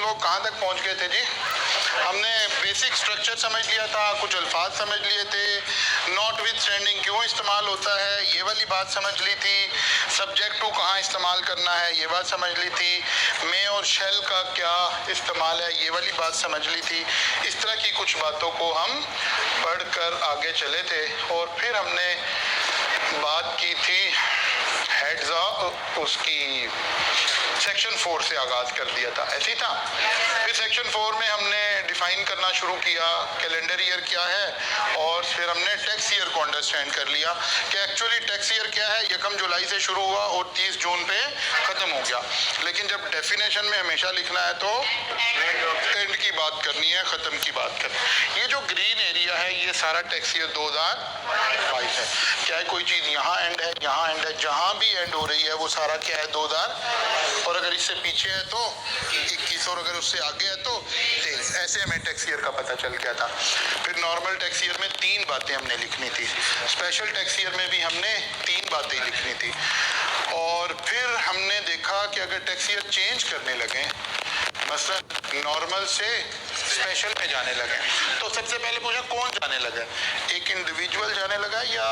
तो कहाँ तक पहुँच गए थे जी? हमने बेसिक स्ट्रक्चर समझ लिया था, कुछ अल्फाज समझ लिए थे, नॉट विद स्टैंडिंग क्यों इस्तेमाल होता है ये वाली बात समझ ली थी, सब्जेक्ट टू कहाँ इस्तेमाल करना है ये बात समझ ली थी, मे और शेल का क्या इस्तेमाल है ये वाली बात समझ ली थी। इस तरह की कुछ बातों को हम पढ़कर आगे चले थे और फिर हमने बात की थी हेड्स उसकी सेक्शन 4 से आगाज कर दिया था, ऐसी था। फिर सेक्शन 4 में हमने डिफाइन करना शुरू किया कैलेंडर ईयर क्या है और फिर हमने टैक्स ईयर को अंडरस्टैंड कर लिया कि एक्चुअली टैक्स ईयर क्या है, 1 जुलाई से शुरू हुआ और 30 जून पे ख़त्म हो गया। लेकिन जब डेफिनेशन में हमेशा लिखना है तो एंड की बात करनी है, ख़त्म की बात करनी। ये जो ग्रीन एरिया है ये सारा टैक्स ईयर 2022 है। क्या है, कोई चीज़ यहाँ एंड है, यहाँ एंड है, जहाँ भी एंड हो रही है वो सारा क्या है 2000, और अगर इससे पीछे है तो 21 और अगर उससे आगे है तो 23। ऐसे हमें टैक्स ईयर का पता चल गया था। फिर नॉर्मल टैक्स ईयर में 3 बातें हमने लिखनी थी, स्पेशल टैक्स ईयर में भी हमने 3 बातें लिखनी थी। और फिर हमने देखा कि अगर टैक्स ईयर चेंज करने लगे, मसलन नॉर्मल से स्पेशल में जाने लगे, तो सबसे पहले पूछा कौन जाने लगा, एक इंडिविजुअल जाने लगा या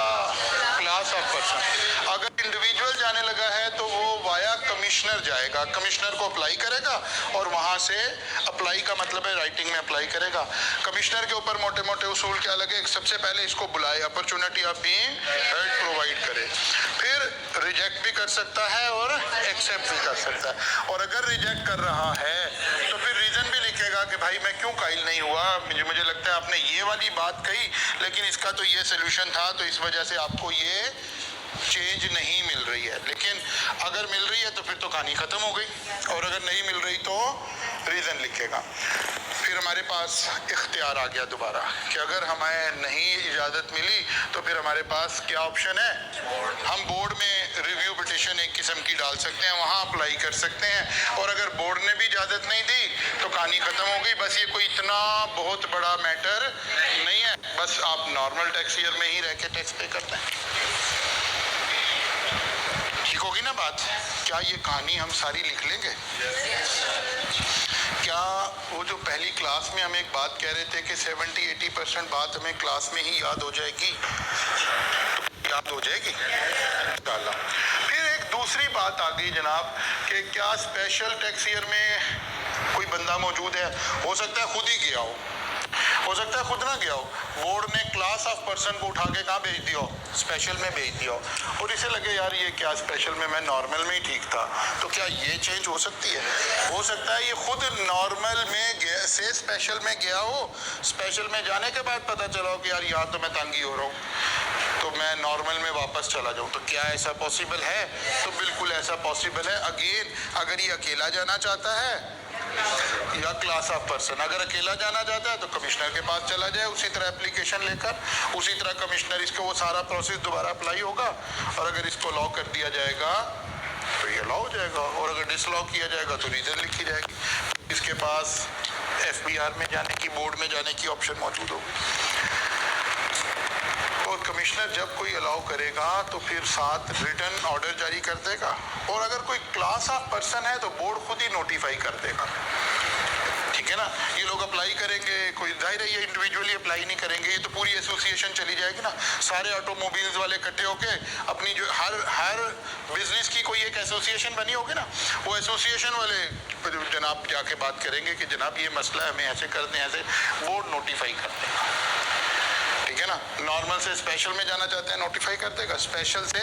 क्लास ऑफ पर्सन। अगर इंडिविजुअल जाने लगा है तो वो वाया कमिश्नर जाएगा, कमिश्नर को अप्लाई करेगा और वहाँ से अप्लाई का मतलब है राइटिंग में अप्लाई करेगा। कमिश्नर के ऊपर मोटे मोटे उसूल क्या लगे, सबसे पहले इसको बुलाए, opportunity of being head provide करे, फिर रिजेक्ट भी कर सकता है और एक्सेप्ट भी कर सकता है। और अगर रिजेक्ट कर रहा है तो फिर रीजन भी लिखेगा कि भाई मैं क्यों कायल नहीं हुआ, मुझे लगता है आपने ये वाली बात कही लेकिन इसका तो ये सोल्यूशन था, तो इस वजह से आपको ये चेंज नहीं मिल रही है। लेकिन अगर मिल रही है तो फिर तो कहानी खत्म हो गई, और अगर नहीं मिल रही तो रीजन लिखेगा। फिर हमारे पास इख्तियार आ गया दोबारा कि अगर हमें नहीं इजाज़त मिली तो फिर हमारे पास क्या ऑप्शन है, हम बोर्ड में रिव्यू पिटिशन एक किस्म की डाल सकते हैं, वहाँ अप्लाई कर सकते हैं। और अगर बोर्ड ने भी इजाज़त नहीं दी तो कहानी ख़त्म हो गई। बस ये कोई इतना बहुत बड़ा मैटर नहीं है, बस आप नॉर्मल टैक्स ईयर में ही रह के टैक्स पे करते हैं। ठीक होगी ना बात? क्या ये कहानी हम सारी लिख लेंगे? क्या वो जो पहली क्लास में हम एक बात कह रहे थे कि 70-80% बात हमें क्लास में ही याद हो जाएगी, तो याद हो जाएगी इंशाल्लाह। फिर एक दूसरी बात आ गई जनाब कि क्या स्पेशल टैक्स ईयर में कोई बंदा मौजूद है, हो सकता है खुद ही गया हो सकता है खुद ना गया हो, बोर्ड ने क्लास ऑफ पर्सन को उठा के कहाँ भेज दिया हो, स्पेशल में भेज दिया हो, और इसे लगे यार ये क्या स्पेशल में, मैं नॉर्मल में ही ठीक था, तो क्या ये चेंज हो सकती है? हो सकता है ये खुद नॉर्मल में से स्पेशल में गया हो, स्पेशल में जाने के बाद पता चला हो कि यार यहाँ तो मैं तंगी हो रहा हूँ, तो मैं नॉर्मल में वापस चला जाऊँ। तो क्या ऐसा पॉसिबल है? तो बिल्कुल ऐसा पॉसिबल है। अगेन अगर ये अकेला जाना चाहता है या क्लास ऑफ पर्सन, अगर अकेला जाना चाहता है तो कमिश्नर के पास चला जाए, उसी तरह एप्लीकेशन लेकर, उसी तरह कमिश्नर इसको वो सारा प्रोसेस दोबारा अप्लाई होगा, और अगर इसको लॉ कर दिया जाएगा तो ये लॉ हो जाएगा, और अगर डिसलॉ किया जाएगा तो रीजन लिखी जाएगी। इसके पास एफबीआर में जाने की, बोर्ड में जाने की ऑप्शन मौजूद होगी। और कमिश्नर जब कोई अलाउ करेगा तो फिर साथ रिटर्न ऑर्डर जारी कर देगा, और अगर कोई क्लास ऑफ पर्सन है तो बोर्ड खुद ही नोटिफाई कर देगा। ठीक है ना? ये लोग अप्लाई करेंगे, कोई जाहिर है ये इंडिविजुअली अप्लाई नहीं करेंगे, ये तो पूरी एसोसिएशन चली जाएगी ना, सारे ऑटोमोबाइल्स वाले इकट्ठे होके अपनी जो हर बिजनेस की कोई एक एसोसिएशन बनी होगी ना, वो एसोसिएशन वाले जनाब जाके बात करेंगे कि जनाब ये मसला है, हमें ऐसे कर दें, ऐसे, बोर्ड नोटिफाई कर देगा। ठीक है ना? नॉर्मल से स्पेशल में जाना चाहते हैं नोटिफाई कर देगा, स्पेशल से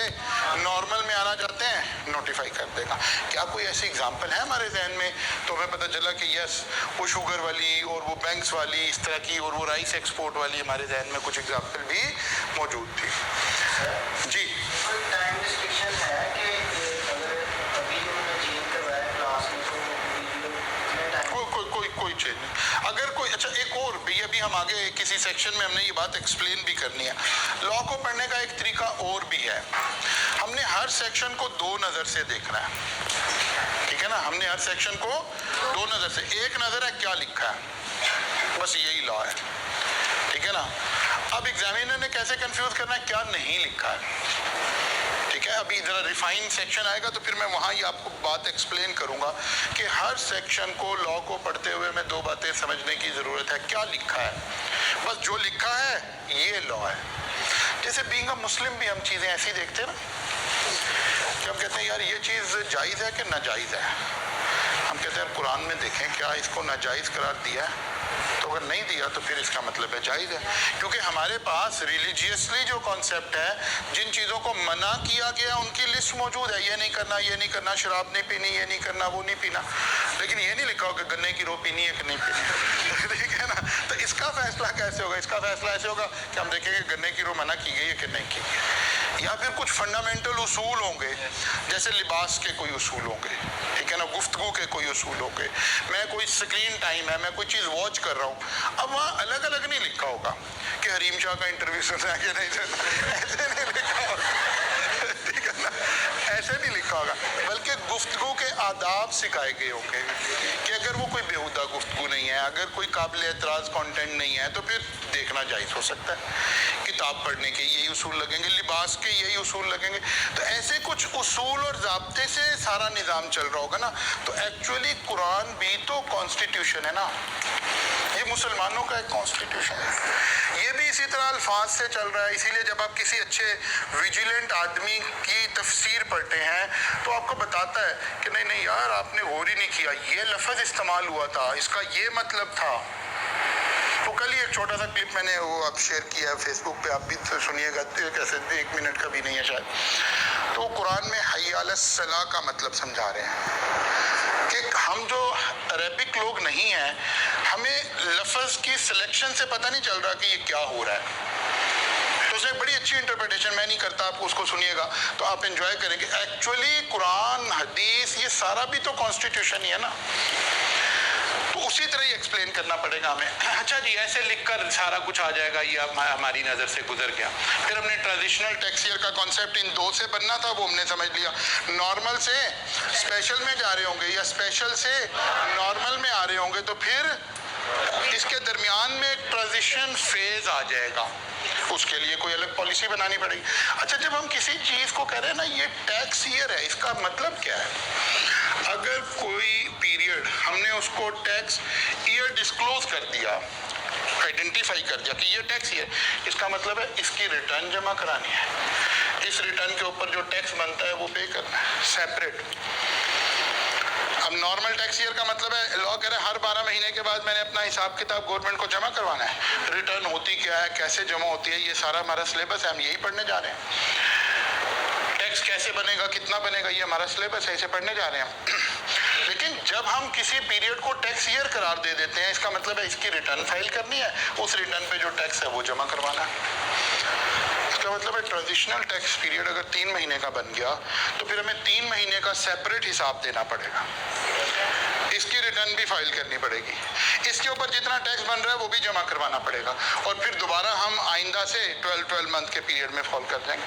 नॉर्मल में आना चाहते हैं नोटिफाई कर देगा। क्या कोई ऐसी एग्जांपल है हमारे जहन में? तो हमें पता चला कि यस, वो शुगर वाली और वो बैंक्स वाली इस तरह की, और वो राइस एक्सपोर्ट वाली, हमारे जहन में कुछ एग्जांपल भी मौजूद थी। जी टाइम रिस्ट्रिक्शन है कि अगर अभी उन्होंने चेंज करवाया क्लास में तो कोई चेंज नहीं। अगर कोई, अच्छा एक और भी, अभी हम आगे किसी सेक्शन में हमने ये बात एक्सप्लेन भी करनी है। लॉ को पढ़ने का एक तरीका और भी है, हमने हर सेक्शन को 2 नज़र से देखना है। ठीक है ना? हमने हर सेक्शन को 2 नज़र से, एक नज़र है क्या लिखा है, बस यही लॉ है। ठीक है ना? अब एग्जामिनर ने कैसे कंफ्यूज करना है क्या नहीं लिखा है। ठीक है, अभी ज़रा रिफाइन सेक्शन आएगा तो फिर मैं वहाँ ही आपको बात एक्सप्लेन करूँगा कि हर सेक्शन को, लॉ को पढ़ते हुए मैं दो बातें समझने की ज़रूरत है। क्या लिखा है, बस जो लिखा है ये लॉ है। जैसे बीइंग अ मुस्लिम भी हम चीज़ें ऐसी देखते हैं ना कि हम कहते हैं यार ये चीज़ जायज़ है कि नाजायज़ है। हम कहते हैं कुरान में देखें क्या इसको नाजायज़ करार दिया है, तो अगर नहीं दिया तो फिर इसका मतलब है जायज़ है। क्योंकि हमारे पास रिलीजियसली जो कॉन्सेप्ट है, जिन चीज़ों को मना किया गया उनकी लिस्ट मौजूद है। ये नहीं करना, ये नहीं करना, शराब नहीं पीनी, ये नहीं करना, वो नहीं पीना, लेकिन ये नहीं लिखा होगा गन्ने की रो पीनी है कि नहीं पीनी। ठीक है ना? तो इसका फैसला कैसे होगा? इसका फैसला ऐसे होगा कि हम देखेंगे गन्ने की रो मना की गई है कि नहीं की गई। या फिर कुछ फंडामेंटल उसूल होंगे, जैसे लिबास के कोई उसूल होंगे, ठीक है ना, गुफ्तगू के कोई उसूल होंगे, मैं कोई स्क्रीन टाइम है, मैं कोई चीज़ वॉच कर रहा हूँ। अब वहाँ अलग अलग नहीं लिखा होगा कि हरीम शाह का इंटरव्यू सुना है कि नहीं सुना, ऐसे नहीं लिखा होगा, ठीक है ना, ऐसे नहीं लिखा होगा, बल्कि गुफ्तगू के आदाब सिखाए गए होंगे कि अगर वो कोई बेहुदा गुफ्तगू नहीं है, अगर कोई काबिल एतराज़ कंटेंट नहीं है, तो फिर देखना जायज़ हो सकता है। किताब पढ़ने के यही उसूल लगेंगे, लिबास के यही उसूल लगेंगे। तो ऐसे कुछ उसूल और ज़ाब्ते से सारा निज़ाम चल रहा होगा ना। तो एक्चुअली कुरान भी तो कॉन्स्टिट्यूशन है ना, ये मुसलमानों का एक कॉन्स्टिट्यूशन है। ये भी इसी तरह अल्फाज से चल रहा है। इसीलिए जब आप किसी अच्छे विजिलेंट आदमी की तफसीर पढ़ते हैं तो आपको बताता है कि नहीं नहीं यार आपने गौर ही नहीं किया, ये लफ्ज़ इस्तेमाल हुआ था, इसका ये मतलब था। तो कल ही एक छोटा सा क्लिप मैंने वो अब शेयर किया है फेसबुक पे, आप भी तो सुनिएगा, कैसे 1 मिनट का भी नहीं है शायद। तो कुरान में हय्य अलस सलाह का मतलब समझा रहे हैं कि हम जो अरबिक लोग नहीं हैं, हमें लफ्ज़ की सिलेक्शन से पता नहीं चल रहा कि ये क्या हो रहा है। तो उसने एक बड़ी अच्छी इंटरप्रिटेशन, मैं नहीं करता, आप उसको सुनिएगा तो आप एंजॉय करेंगे। एक्चुअली कुरान, हदीस, ये सारा भी तो कॉन्स्टिट्यूशन ही है ना, तो उसी तरह ही एक्सप्लेन करना पड़ेगा हमें। अच्छा जी, ऐसे लिखकर सारा कुछ आ जाएगा, ये हमारी नज़र से गुजर गया। फिर हमने ट्रेडिशनल टैक्स ईयर का कॉन्सेप्ट इन दो से बनना था, वो हमने समझ लिया। नॉर्मल से स्पेशल में जा रहे होंगे या स्पेशल से नॉर्मल में आ रहे होंगे, तो फिर इसके दरमियान में एक ट्रांजिशन फेज आ जाएगा, उसके लिए कोई अलग पॉलिसी बनानी पड़ेगी। अच्छा, जब हम किसी चीज़ को कह रहे हैं ना ये टैक्स ईयर है, इसका मतलब क्या है? अगर कोई पीरियड हमने उसको टैक्स ईयर डिस्क्लोज कर दिया, आइडेंटिफाई कर दिया कि ये टैक्स ईयर, इसका मतलब है इसकी रिटर्न जमा करानी है, इस रिटर्न के ऊपर जो टैक्स बनता है वो पे करना है सेपरेट। अब नॉर्मल टैक्स ईयर का मतलब है, लॉ कह रहे हैं हर 12 महीने के बाद मैंने अपना हिसाब किताब गवर्नमेंट को जमा करवाना है। रिटर्न होती क्या है, कैसे जमा होती है, ये सारा हमारा सिलेबस है, हम यही पढ़ने जा रहे हैं। टैक्स कैसे बनेगा, कितना बनेगा, ये हमारा सिलेबस है, इसे पढ़ने जा रहे हैं। लेकिन जब हम किसी पीरियड को टैक्स ईयर करार दे देते हैं, इसका मतलब है इसकी रिटर्न फाइल करनी है, उस रिटर्न पे जो टैक्स है वो जमा करवाना है। इसका मतलब है ट्रांजिशनल टैक्स पीरियड अगर 3 महीने का बन गया तो फिर हमें 3 महीने का सेपरेट हिसाब देना पड़ेगा, इसकी रिटर्न भी फाइल करनी पड़ेगी, इसके ऊपर जितना टैक्स बन रहा है वो भी जमा करवाना पड़ेगा, और फिर दोबारा हम आइंदा से 12 मंथ के पीरियड में फॉल कर देंगे।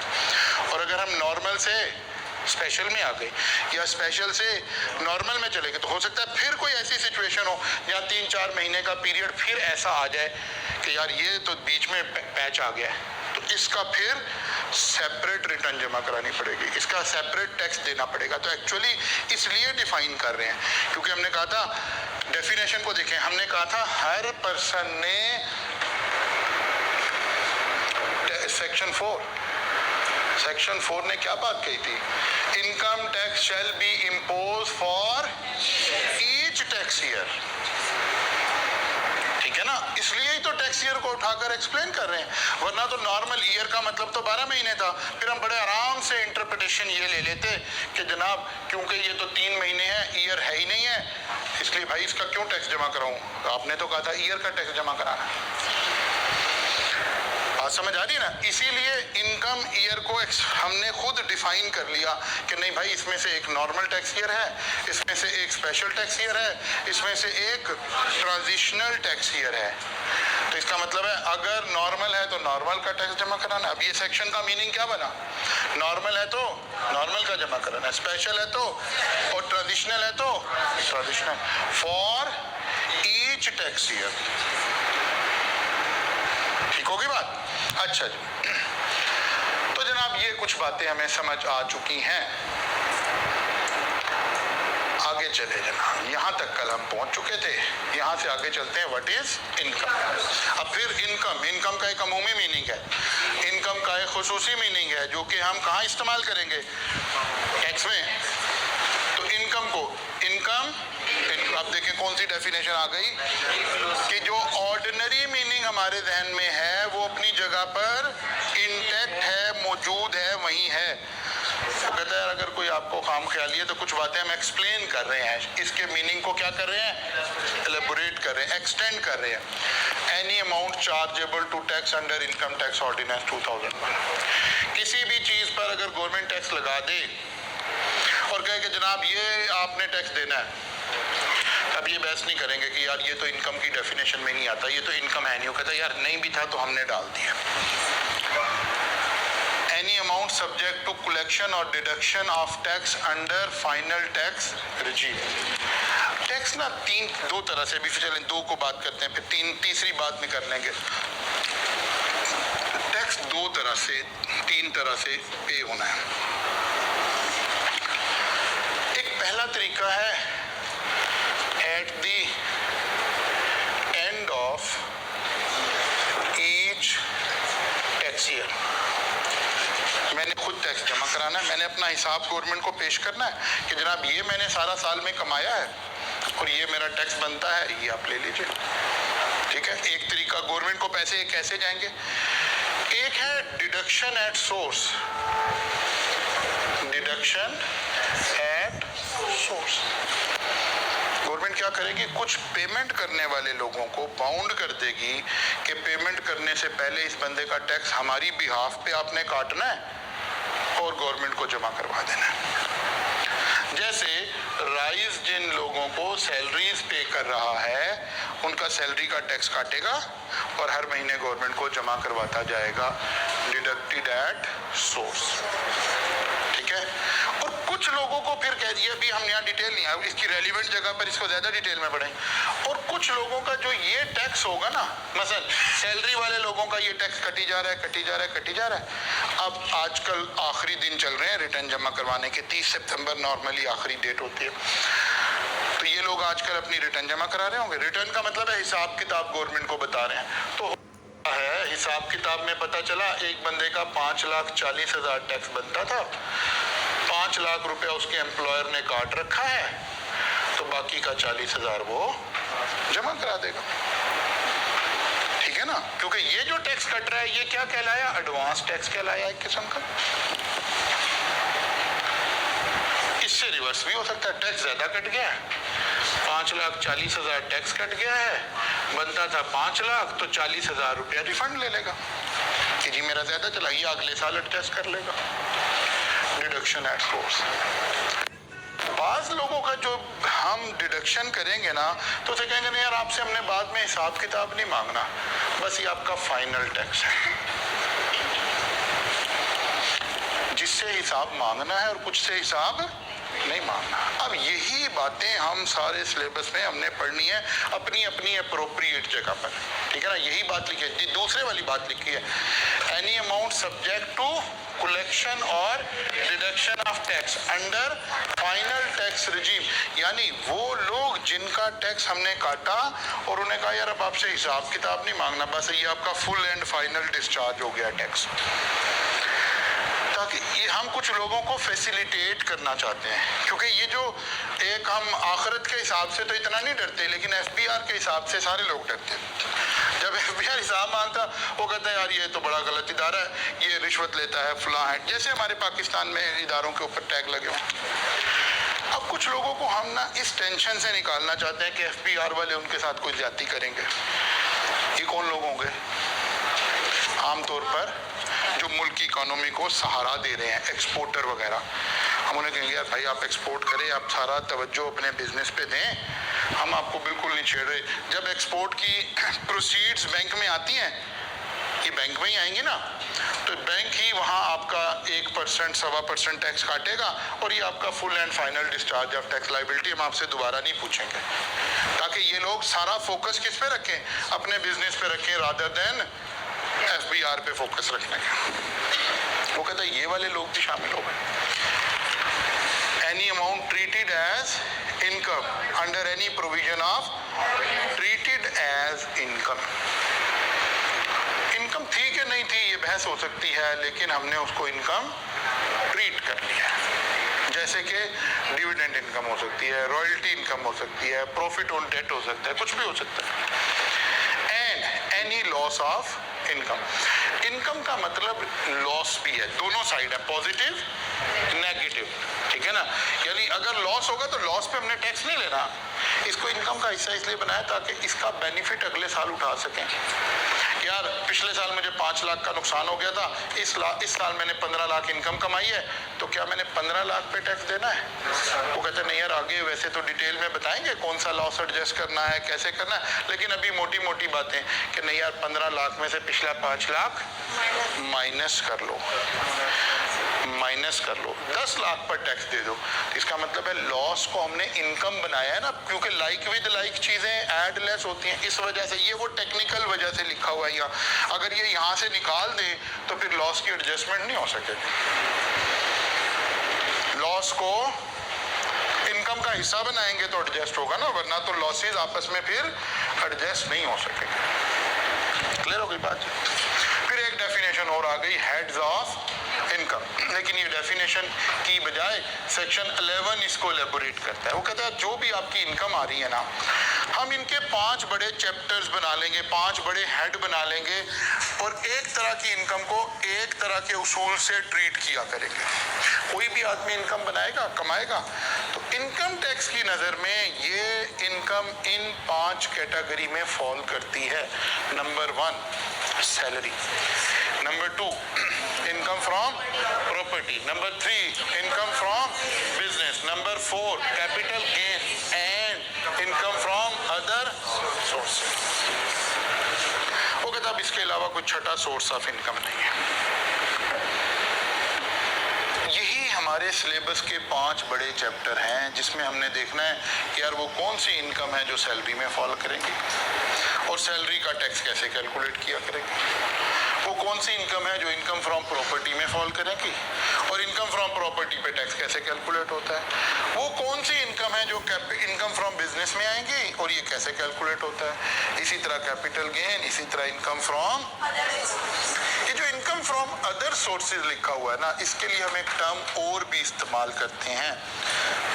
और अगर हम नॉर्मल से स्पेशल में आ गए या स्पेशल से नॉर्मल में चले गए, तो हो सकता है फिर कोई ऐसी सिचुएशन हो जहाँ 3-4 महीने का पीरियड फिर ऐसा आ जाए कि यार ये तो बीच में पैच आ गया है, तो इसका फिर सेपरेट रिटर्न जमा करानी पड़ेगी, इसका सेपरेट टैक्स देना पड़ेगा। तो एक्चुअली इसलिए डिफाइन कर रहे हैं क्योंकि हमने कहा था, डेफिनेशन को देखें, हमने कहा था हर पर्सन ने सेक्शन 4 ने क्या बात कही थी? Income tax shall be impose for each tax year, ठीक है ना, इसलिए ही तो टैक्स ईयर को उठाकर एक्सप्लेन कर रहे हैं। वरना तो नॉर्मल ईयर का मतलब तो 12 महीने था, फिर हम बड़े आराम से इंटरप्रिटेशन ये ले लेते कि जनाब क्योंकि ये तो 3 महीने है, ईयर है ही नहीं है, इसलिए भाई इसका क्यों टैक्स जमा कराऊं? तो आपने तो कहा था ईयर का टैक्स जमा कराना। बात समझ आ रही है ना? इसीलिए इनकम ईयर को हमने खुद डिफाइन कर लिया कि नहीं भाई, इसमें से एक नॉर्मल टैक्स ईयर है, इसमें से एक स्पेशल टैक्स ईयर है, इसमें से एक ट्रांजिशनल टैक्स ईयर है। तो इसका मतलब है अगर नॉर्मल है तो नॉर्मल का टैक्स जमा कराना। अब ये सेक्शन का मीनिंग क्या बना? नॉर्मल है तो नॉर्मल का जमा कराना, स्पेशल है तो, और ट्रांजिशनल है तो transitional, for each tax year. ठीक होगी बात? अच्छा जी, तो जनाब ये कुछ बातें हमें समझ आ चुकी हैं। आगे चले जनाब, यहाँ तक कल हम पहुंच चुके थे, यहाँ से आगे चलते हैं। What is income. अब फिर इनकम का एक अमूमी मीनिंग है, इनकम का एक खुसूसी मीनिंग है, जो कि हम कहाँ इस्तेमाल करेंगे, टैक्स में। तो इनकम को अब देखें कौन सी डेफिनेशन आ गई कि जो ऑर्डिनरी मीनिंग हमारे जहन में है वो अपनी जगह पर इंटैक्ट है, मौजूद है, वहीं है। तो कहता है अगर कोई आपको खाम ख्याली है तो कुछ बातें हम एक्सप्लेन कर रहे हैं, इसके मीनिंग को क्या कर रहे हैं, एलेबोरेट कर रहे हैं, एक्सटेंड कर रहे हैं। Any amount chargeable to tax under income tax ordinance 2001। किसी भी चीज पर अगर गवर्नमेंट टैक्स लगा दे और कहे कि जनाब ये आपने टैक्स देना है, अब ये बहस नहीं करेंगे कि यार ये तो इनकम की डेफिनेशन में नहीं आता, ये तो इनकम है नहीं। कहता यार नहीं भी था तो हमने डाल दिया। Any amount subject to collection और deduction of tax under final tax regime. Tax ना दो तरह से, भी चलें दो को बात करते हैं, फिर तीसरी बात में कर लेंगे। टैक्स तीन तरह से पे होना है। एक पहला तरीका है at the end of each tax year मैंने खुद टैक्स जमा कराना है, मैंने अपना हिसाब गवर्नमेंट को पेश करना है कि जनाब ये मैंने सारा साल में कमाया है और ये मेरा टैक्स बनता है, ये आप ले लीजिए। ठीक है, एक तरीका गवर्नमेंट को पैसे कैसे जाएंगे। एक है deduction at source, deduction at source. Government क्या करेगी, कुछ पेमेंट करने वाले लोगों को बाउंड कर देगी कि पेमेंट करने से पहले इस बंदे का टैक्स हमारी बिहाफ पे आपने काटना है और गवर्नमेंट को जमा करवा देना है। जैसे राइस जिन लोगों को सैलरीज पे कर रहा है उनका सैलरी का टैक्स काटेगा और हर महीने गवर्नमेंट को जमा करवाता जाएगा, डिडक्टेड एट सोर्स। ठीक है, और कुछ लोगों को फिर कह दिया, अभी हम यहाँ डिटेल नहीं आए, इसकी रेलिवेंट जगह पर इसको ज्यादा डिटेल में पढ़ेंगे। और कुछ लोगों का जो ये टैक्स होगा ना, मसलन सैलरी वाले लोगों का ये टैक्स कटी जा रहा है। अब आजकल आखिरी दिन चल रहे हैं रिटर्न जमा करवाने के, 30 सितंबर नॉर्मली आखिरी डेट होती है। तो ये लोग आजकल अपनी रिटर्न जमा करा रहे होंगे। रिटर्न का मतलब है हिसाब किताब गवर्नमेंट को बता रहे हैं। तो है हिसाब किताब में पता चला एक बंदे का 5,40,000 टैक्स बनता था, 5 लाख रुपया उसके एम्प्लॉयर ने काट रखा है, तो बाकी का 40,000 वो जमा करा देगा। ठीक है ना, क्योंकि ये जो टैक्स कट रहा है ये क्या कहलाया, एडवांस टैक्स कहलाया एक किस्म का। इससे रिवर्स भी हो सकता है, टैक्स ज्यादा कट गया, 5,40,000 टैक्स कट गया है, बनता था 5 लाख, तो 40,000 रुपया रिफंड ले लेगा कि जी मेरा ज्यादा चला, ये अगले साल एडजस्ट कर लेगा। Deduction at source. बाज लोगों का जो हम डिडक्शन करेंगे ना तो उसे कहेंगे नहीं यार आपसे हमने बाद में हिसाब किताब नहीं मांगना, बस ये आपका फाइनल टैक्स है, जिससे हिसाब मांगना है और कुछ से हिसाब नहीं मांगना। अब यही बातें हम सारे सिलेबस में हमने पढ़नी है अपनी अपनी अप्रोप्रिएट जगह पर। ठीक है ना, यही बात लिखी है। दूसरे वाली बात लिखी है, any amount subject to collection और deduction of tax under final tax regime, यानी वो लोग जिनका टैक्स हमने काटा और उन्हें कहा यार अब आपसे हिसाब किताब नहीं मांगना, बस ये आपका फुल एंड फाइनल डिस्चार्ज हो गया टैक्स। ताकि ये हम कुछ लोगों को फैसिलिटेट करना चाहते हैं, क्योंकि ये जो एक हम आखिरत के हिसाब से तो इतना नहीं डरते, लेकिन एफबीआर के हिसाब से सारे लोग डरते हैं। जब एफबीआर हिसाब मांगता वो कहता है यार ये तो बड़ा गलत इदारा है, ये रिश्वत लेता है, फलां है, जैसे हमारे पाकिस्तान में इदारों के ऊपर टैग लगे हों। अब कुछ लोगों को हम ना इस टेंशन से निकालना चाहते हैं कि एफबीआर वाले उनके साथ कोई ज्यादती करेंगे। ये कौन लोग होंगे? आमतौर पर जो मुल्क की इकोनॉमी को सहारा दे रहे हैं, एक्सपोर्टर वगैरह। हम उन्हें कहेंगे यार भाई आप एक्सपोर्ट करें, आप सारा तवज्जो अपने बिजनेस पे दें, हम आपको बिल्कुल नहीं छेड़ रहे। जब एक्सपोर्ट की प्रोसीड्स बैंक में आती हैं, ये बैंक में ही आएंगी ना, तो बैंक ही वहाँ आपका 1%, 1.25% टैक्स काटेगा और ये आपका full and final discharge of tax liability हम आपसे दोबारा नहीं पूछेंगे, ताकि ये लोग सारा फोकस किस पे रखें, अपने बिजनेस पे रखें, रादर देन एफबीआर पे फोकस रखने का। वो कहता है ये वाले लोग भी शामिल हो गए। Any amount treated as income under any provision of treated as income. Income थी कि नहीं थी ये बहस हो सकती है, लेकिन हमने उसको इनकम ट्रीट कर लिया। जैसे कि डिविडेंड इनकम हो सकती है, रॉयल्टी इनकम हो सकती है, प्रॉफिट ऑन डेट हो सकता है, कुछ भी हो सकता है। And any loss of income. Income का मतलब लॉस भी है, दोनों साइड है, पॉजिटिव नेगेटिव, ठीक है ना। यानी अगर लॉस होगा तो लॉस पे हमने टैक्स नहीं लेना। इसको इनकम का हिस्सा इसलिए बनाया ताकि इसका बेनिफिट अगले साल उठा सकें। यार पिछले साल मुझे 5 लाख का नुकसान हो गया था, इस साल मैंने 15 लाख इनकम कमाई है, तो क्या मैंने 15 लाख पे टैक्स देना है? वो कहते नहीं यार, आगे वैसे तो डिटेल में बताएंगे कौन सा लॉस एडजस्ट करना है, कैसे करना है, लेकिन अभी मोटी मोटी बातें कि नहीं यार 15 लाख में से पिछला 5 लाख माइनस कर लो, 10 लाख पर टैक्स दे दो। इसका मतलब है लॉस को हमने इनकम बनाया है ना, क्योंकि लाइक विद लाइक चीजें ऐड लेस होती हैं, इस वजह से। ये वो टेक्निकल वजह से लिखा हुआ है यहाँ। अगर ये यहाँ से निकाल दे तो फिर लॉस की एडजस्टमेंट नहीं हो सकेगी। लॉस को इनकम का हिस्सा बनाएंगे तो एडजस्ट होगा ना, वरना तो लॉसेस आपस में फिर एडजस्ट नहीं हो सकेंगे। क्लियर हो गई बात? फिर एक डेफिनेशन और आ गई, हेड्स ऑफ इनकम। लेकिन ये डेफिनेशन की बजाय सेक्शन 11 इसको एलेबोरेट करता है। वो कहता है जो भी आपकी इनकम आ रही है ना, हम इनके 5 बड़े चैप्टर्स बना लेंगे, 5 बड़े हेड बना लेंगे, और एक तरह की इनकम को एक तरह के उसूल से ट्रीट किया करेंगे। कोई भी आदमी इनकम बनाएगा, कमाएगा, तो इनकम टैक्स की नज़र में ये इनकम इन 5 कैटेगरी में फॉल करती है। Number 1 salary, number 2 income from property, number 3 income from business, number 4 capital gain and income from other sources. वो कहता अब इसके अलावा कोई छठा सोर्स ऑफ इनकम नहीं है। यही हमारे सिलेबस के 5 बड़े चैप्टर हैं, जिसमें हमने देखना है कि यार वो कौन सी इनकम है जो सैलरी में फॉल करेंगी, और सैलरी का टैक्स कैसे कैलकुलेट किया करेंगे। वो कौन सी इनकम है जो इनकम फ्रॉम प्रॉपर्टी में फॉल करेगी, और इनकम फ्रॉम प्रॉपर्टी पे टैक्स कैसे कैलकुलेट होता है। वो कौन सी इनकम है जो इनकम फ्रॉम बिजनेस में आएंगी, और ये कैसे कैलकुलेट होता है। इसी तरह कैपिटल गेन, इसी तरह इनकम फ्रॉम, ये जो इनकम फ्रॉम अदर सोर्सेज लिखा हुआ है ना, इसके लिए हम एक टर्म और भी इस्तेमाल करते हैं,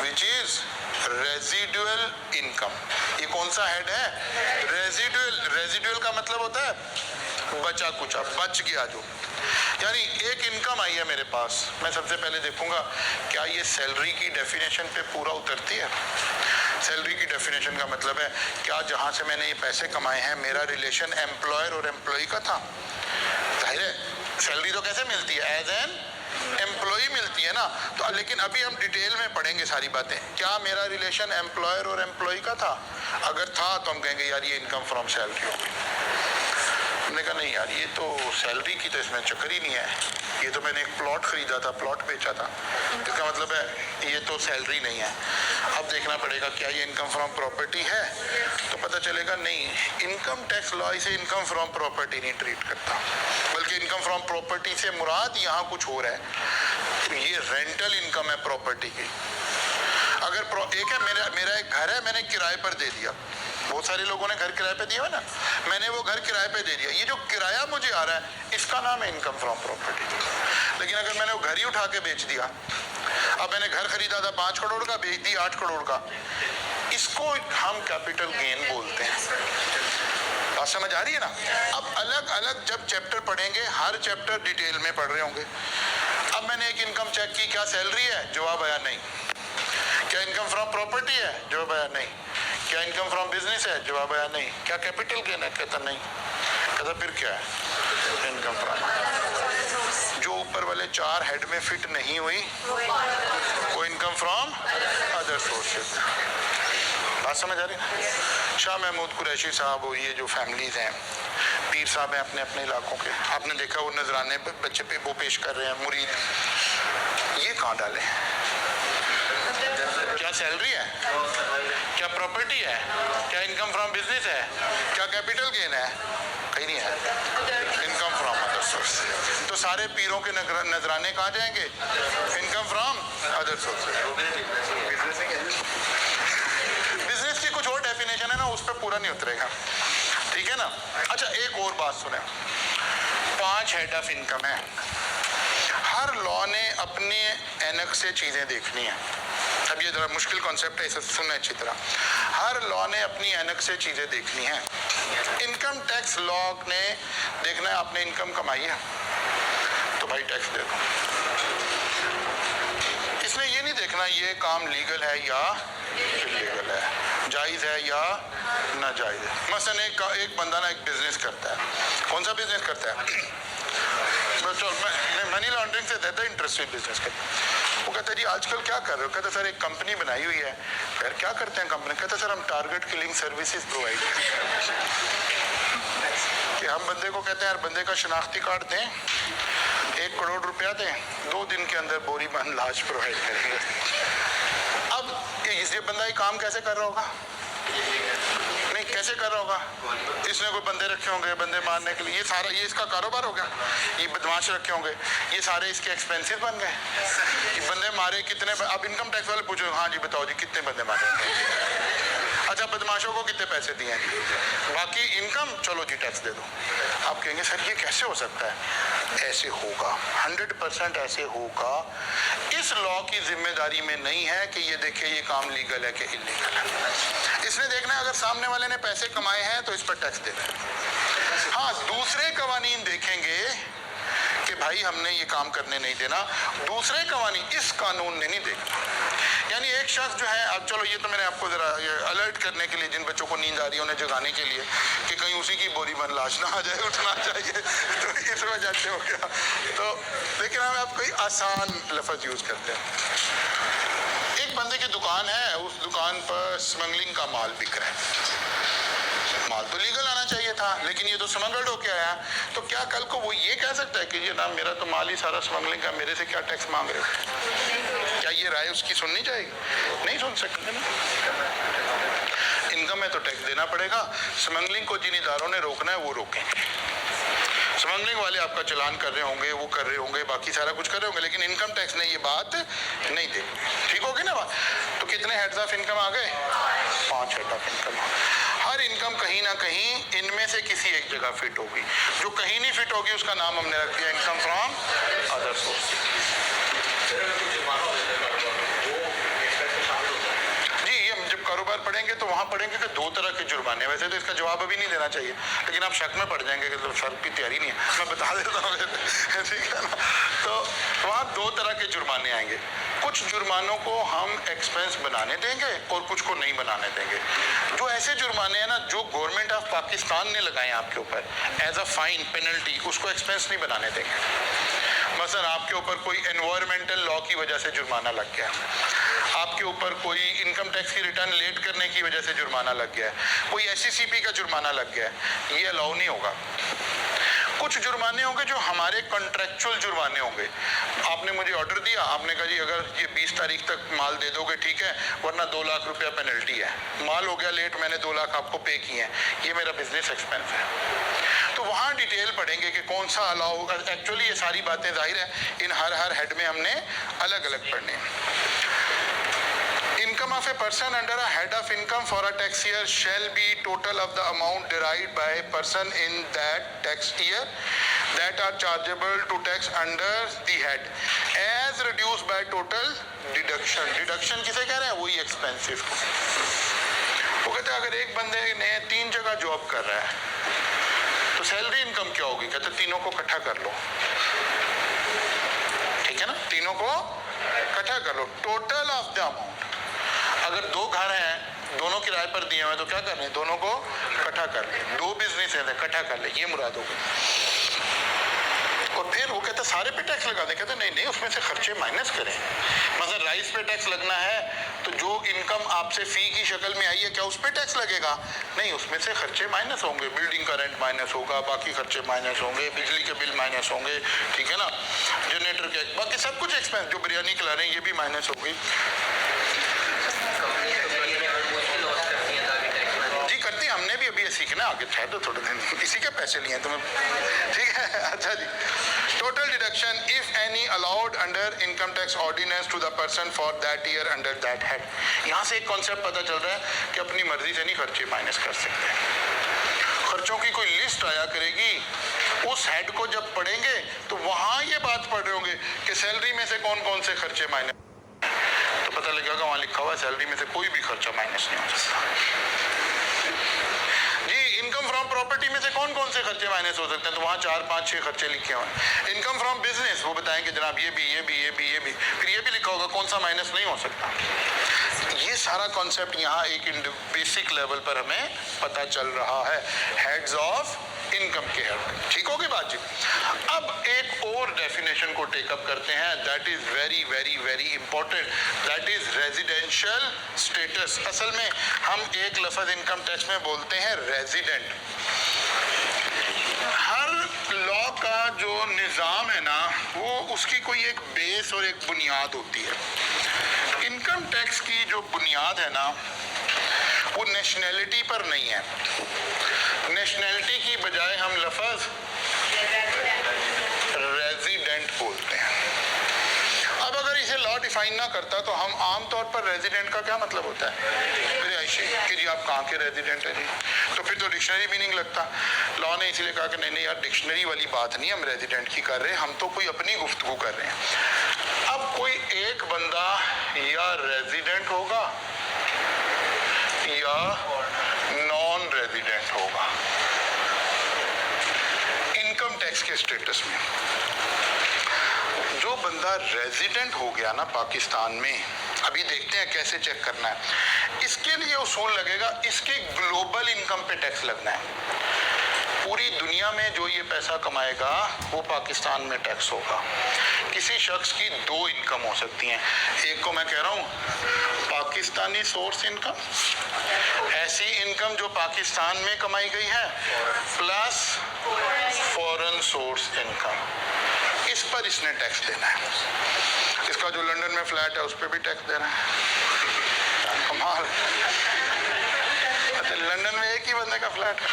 विच इज रेजिडुअल इनकम। ये कौन सा हेड है? रेजिडुअल। रेजिडुअल का मतलब होता है बचा कुचा, बच गया जो। यानी एक इनकम आई है मेरे पास, मैं सबसे पहले देखूंगा क्या ये सैलरी की डेफिनेशन पे पूरा उतरती है। सैलरी की डेफिनेशन का मतलब है क्या जहां से मैंने ये पैसे कमाए हैं मेरा रिलेशन एम्प्लॉयर और एम्प्लॉय का था। जाहिर है सैलरी तो कैसे मिलती है, एज एन एम्प्लॉय मिलती है ना। तो लेकिन अभी हम डिटेल में पढ़ेंगे सारी बातें, क्या मेरा रिलेशन एम्प्लॉयर और एम्प्लॉय का था। अगर था तो हम कहेंगे यार ये इनकम फ्रॉम सैलरी होगी। हमने कहा नहीं यार ये तो सैलरी की तो इसमें चक्कर ही नहीं है, ये तो मैंने एक प्लॉट खरीदा था, प्लॉट बेचा था, इसका मतलब है ये तो सैलरी नहीं है। अब देखना पड़ेगा क्या ये इनकम फ्रॉम प्रॉपर्टी है, तो पता चलेगा नहीं, इनकम टैक्स लॉ इसे इनकम फ्रॉम प्रॉपर्टी नहीं ट्रीट करता, बल्कि इनकम फ्रॉम प्रॉपर्टी से मुराद यहाँ कुछ हो रहा है। ये रेंटल इनकम है प्रॉपर्टी की। अगर एक है मेरा एक घर है, मैंने किराए पर दे दिया, बहुत सारे लोगों ने घर किराए पे दिया है ना, मैंने वो घर किराए पे दे दिया, ये जो किराया मुझे आ रहा है इसका नाम है इनकम फ्रॉम प्रॉपर्टी। लेकिन अगर मैंने वो घर ही उठा के बेच दिया, अब मैंने घर खरीदा था 5 करोड़ का, बेच दिया 8 करोड़ का, इसको हम कैपिटल गेन बोलते हैं। बात समझ आ रही है ना। अब अलग अलग जब चैप्टर पढ़ेंगे, हर चैप्टर डिटेल में पढ़ रहे होंगे। अब मैंने एक इनकम चेक की, क्या सैलरी है, जवाब आया नहीं। क्या इनकम फ्रॉम प्रॉपर्टी है, जवाब आया नहीं। क्या इनकम फ्रॉम बिजनेस है, जवाब आया नहीं। क्या कैपिटल गेन है, कहता नहीं। कहता फिर क्या है, इनकम फ्रॉम, जो ऊपर वाले 4 हेड में फिट नहीं हुई वो इनकम फ्रॉम अदर सोर्सेज। बात समझ आ रही है। शाह महमूद कुरैशी साहब, वो ये जो फैमिलीज हैं, पीर साहब हैं अपने अपने इलाकों के, आपने देखा वो नजराने बच्चे पे वो पेश कर रहे हैं, मुरीद, ये कहाँ डाले, क्या सैलरी है, क्या प्रॉपर्टी है, क्या इनकम फ्रॉम बिजनेस है, क्या कैपिटल गेन है, कहीं नहीं है, इनकम फ्रॉम अदर सोर्स। तो सारे पीरों के नजराने कहाँ जाएंगे? Income from other sources. Business की कुछ और डेफिनेशन है ना, उस पर पूरा नहीं उतरेगा, ठीक है ना। अच्छा, एक और बात सुने, 5 हेड ऑफ इनकम है। हर लॉ ने अपने एनक से चीजें देखनी है। अब ये जरा मुश्किल कॉन्सेप्ट है, इसे सुनना अच्छी तरह। हर लॉ ने अपनी एनक से चीजें देखनी है। इनकम टैक्स लॉ ने देखना है आपने इनकम कमाई है तो भाई टैक्स दे दो। इसने ये नहीं देखना ये काम लीगल है या इलीगल है, जायज है या नाजायज है। मसलन एक बंदा ना एक बिजनेस करता है। कौन सा बिजनेस करता है? मैं मनी लॉन्ड्रिंग से ज़्यादा इंटरेस्टेड बिजनेस करता है। वो कहता है जी आजकल क्या कर रहे हो? कहते सर एक कंपनी बनाई हुई है। फिर क्या करते हैं कंपनी? कहते सर हम टारगेट किलिंग सर्विसेज प्रोवाइड करते हैं कि हम बंदे को कहते हैं यार बंदे का शनाख्ती कार्ड दें, 1 करोड़ रुपया दें, 2 दिन के अंदर बोरी बंद लाश प्रोवाइड करेंगे। अब ये बंदा ये काम कैसे कर रहा होगा? नहीं, कैसे कर रहा होगा? इसने कोई बंदे रखे होंगे बंदे मारने के लिए, ये सारा ये इसका कारोबार हो गया। ये बदमाश रखे होंगे, ये सारे इसके एक्सपेंसिव बन गए। ये बंदे मारे कितने? अब इनकम टैक्स वाले पूछो, हाँ जी बताओ जी कितने बंदे मारे? अच्छा, बदमाशों को कितने पैसे दिए हैं? बाकी इनकम चलो जी टैक्स दे दो। आप कहेंगे सर ये कैसे हो सकता है? ऐसे होगा, 100% ऐसे होगा। इस लॉ की जिम्मेदारी में नहीं है कि ये देखे ये काम लीगल है कि इलीगल है। इसने देखना है अगर सामने वाले ने पैसे कमाए हैं तो इस पर टैक्स देना है। हाँ, दूसरे कवानीन देखेंगे कि भाई हमने ये काम करने नहीं देना, दूसरे कवानीन इस कानून ने नहीं देखना। यानी एक शख्स जो है, अब चलो ये तो मैंने आपको जरा ये अलर्ट करने के लिए, जिन बच्चों को नींद आ रही है उन्हें जगाने के लिए कि कहीं उसी की बोरी बन लाश ना आ जाए, उठना चाहिए, तो इस वजह से हो गया। तो लेकिन हम आप कोई आसान लफ्ज़ यूज़ करते हैं। एक बंदे की दुकान है, उस दुकान पर स्मगलिंग का माल बिक रहा है। माल तो लीगल आना चाहिए था लेकिन ये तो स्मगल्ड होके आया। तो क्या कल को वो ये कह सकता है कि ये ना मेरा तो माल ही सारा स्मगलिंग का, मेरे से क्या टैक्स मांग रहे हो? क्या ये राय उसकी सुननी चाहिए? नहीं सुन सकते ना। इनकम में तो टैक्स देना पड़ेगा। स्मगलिंग को जिन इदारों ने रोकना है वो रोकेंगे। स्मगलिंग वाले आपका चलान कर रहे होंगे, वो कर रहे होंगे, बाकी सारा कुछ कर रहे होंगे, लेकिन इनकम टैक्स ने ये बात नहीं देखी। ठीक होगी ना बात? तो कितने हेड्स ऑफ इनकम आ गए? 5 हेड ऑफ इनकम आ गए। हर इनकम कहीं ना कहीं इनमें से किसी एक जगह फिट होगी। जो कहीं नहीं फिट होगी उसका नाम हमने रख दिया इनकम फ्रॉम अदर सोर्स। जी, ये जब कारोबार पढ़ेंगे तो वहाँ पढ़ेंगे कि 2 तरह के जुर्माने। वैसे तो इसका जवाब अभी नहीं देना चाहिए, लेकिन आप शक में पड़ जाएंगे कि तो शर्त की तैयारी नहीं है, मैं बता देता हूँ। ठीक है ना? तो वहाँ 2 तरह के जुर्माने आएंगे। कुछ जुर्मानों को हम एक्सपेंस बनाने देंगे और कुछ को नहीं बनाने देंगे। जो ऐसे जुर्माने हैं ना जो गवर्नमेंट ऑफ पाकिस्तान ने लगाए आपके ऊपर एज अ फाइन पेनल्टी, उसको एक्सपेंस नहीं बनाने देंगे। मसलन आपके ऊपर कोई एनवायरमेंटल लॉ की वजह से जुर्माना लग गया, आपके ऊपर कोई इनकम टैक्स की रिटर्न लेट करने की वजह से जुर्माना लग गया है, कोई SCCP का जुर्माना लग गया है, ये अलाउ नहीं होगा। कुछ जुर्माने होंगे जो हमारे कॉन्ट्रैक्चुअल जुर्माने होंगे। आपने मुझे ऑर्डर दिया, आपने कहा जी अगर ये 20 तारीख तक माल दे दोगे ठीक है, वरना 2 लाख रुपया पेनल्टी है। माल हो गया लेट, मैंने 2 लाख आपको पे किए हैं, ये मेरा बिजनेस एक्सपेंस है। तो वहाँ डिटेल पढ़ेंगे कि कौन सा अलाउ होगा। एक्चुअली ये सारी बातें जाहिर है इन हर हेड में हमने अलग अलग पढ़नी है। Income of a person under a head of income for a tax year shall be total of the amount derived by a person in that tax year that are chargeable to tax under the head as reduced by total deduction. Deduction किसे कह रहे हैं? वही expenses को। वो कहते हैं अगर एक बंदे ने 3 जगह जॉब कर रहा है तो सैलरी इनकम क्या होगी? कहते तीनों को इकट्ठा कर लो। ठीक है ना? तीनों को इकट्ठा कर लो, टोटल ऑफ द अमाउंट। अगर 2 घर हैं, दोनों किराए पर दिए हुए तो क्या करने? दोनों को इकट्ठा कर ले। 2 बिजनेस है इकट्ठा कर ले, ये मुराद होगी। और फिर वो कहते सारे पे टैक्स लगा दे। कहते नहीं, उसमें से खर्चे माइनस करें। मतलब राइस पे टैक्स लगना है तो जो इनकम आपसे फी की शक्ल में आई है क्या उस पे टैक्स लगेगा? नहीं, उसमें से खर्चे माइनस होंगे। बिल्डिंग का रेंट माइनस होगा, बाकी खर्चे माइनस होंगे, बिजली के बिल माइनस होंगे, ठीक है ना, जनरेटर के, बाकी सब कुछ एक्सपेंस, जो बिरयानी खिला रहे हैं ये भी माइनस होगी। जी करती हैं, हमने भी अभी ये सीखना आगे, ठहर दो थोड़े दिन, इसी के पैसे लिए तुम्हें, ठीक है। अच्छा जी, total deduction if any allowed under income tax ordinance to the person for that year under that head. यहाँ से एक कॉन्सेप्ट पता चल रहा है कि अपनी मर्जी से नहीं खर्चे माइनस कर सकते। खर्चों की कोई लिस्ट आया करेगी, उस हेड को जब पढ़ेंगे तो वहां ये बात पढ़ रहे होंगे कि सैलरी में से कौन कौन से खर्चे माइनस, तो पता लगेगा वहां लिखा हुआ है सैलरी में से कोई भी खर्चा माइनस नहीं हो सकता जी। इनकम फ्रॉम प्रॉपर्टी में से कौन कौन से खर्चे माइनस हो सकते हैं, तो वहां 4 5 6 खर्चे लिखे हुए हैं। इनकम फ्रॉम बिजनेस वो बताएंगे जनाब ये भी, फिर ये भी लिखा होगा कौन सा माइनस नहीं हो सकता। ये सारा कॉन्सेप्ट यहाँ एक बेसिक लेवल पर हमें पता चल रहा है हेड्स ऑफ इनकम के हेड। ठीक होगी बात जी। अब एक और डेफिनेशन को टेकअप करते हैं, that is very very very important, that is residential status. असल में हम एक लफ्ज इनकम टैक्स में बोलते हैं रेजिडेंट। हर लॉ का जो निज़ाम है ना, वो उसकी कोई एक बेस और एक बुनियाद होती है। इनकम टैक्स की जो बुनियाद है ना, वो नेशनैलिटी पर नहीं है। नेशनैलिटी की बजाय हम लफ्ज रेजिडेंट बोलते हैं। अब अगर इसे लॉ डिफाइन ना करता तो हम आम तौर पर रेजिडेंट का क्या मतलब होता है, रिहायशी, कि जी आप कहाँ के रेजिडेंट हैं जी, तो फिर तो डिक्शनरी मीनिंग लगता। लॉ ने इसीलिए कहा कि नहीं नहीं यार, डिक्शनरी वाली बात नहीं हम रेजिडेंट की कर रहे हैं, हम तो कोई अपनी गुफ्तगू कर रहे हैं। अब कोई एक बंदा या रेजिडेंट होगा या नॉन रेजिडेंट होगा इनकम टैक्स के स्टेटस में। जो बंदा रेजिडेंट हो गया ना पाकिस्तान में, अभी देखते हैं कैसे चेक करना है। इसके लिए उसूल लगेगा, इसके ग्लोबल इनकम पे टैक्स लगना है। पूरी दुनिया में जो ये पैसा कमाएगा वो पाकिस्तान में टैक्स होगा। किसी शख्स की 2 इनकम हो सकती हैं। एक को मैं कह रहा हूँ पाकिस्तानी सोर्स इनकम, ऐसी इनकम जो पाकिस्तान में कमाई गई है, प्लस फॉरेन सोर्स इनकम। इस पर इसने टैक्स देना है। इसका जो लंदन में फ्लैट है उस पर भी टैक्स देना है। कमाल। अच्छा, लंदन में एक ही बंदे का फ्लैट है।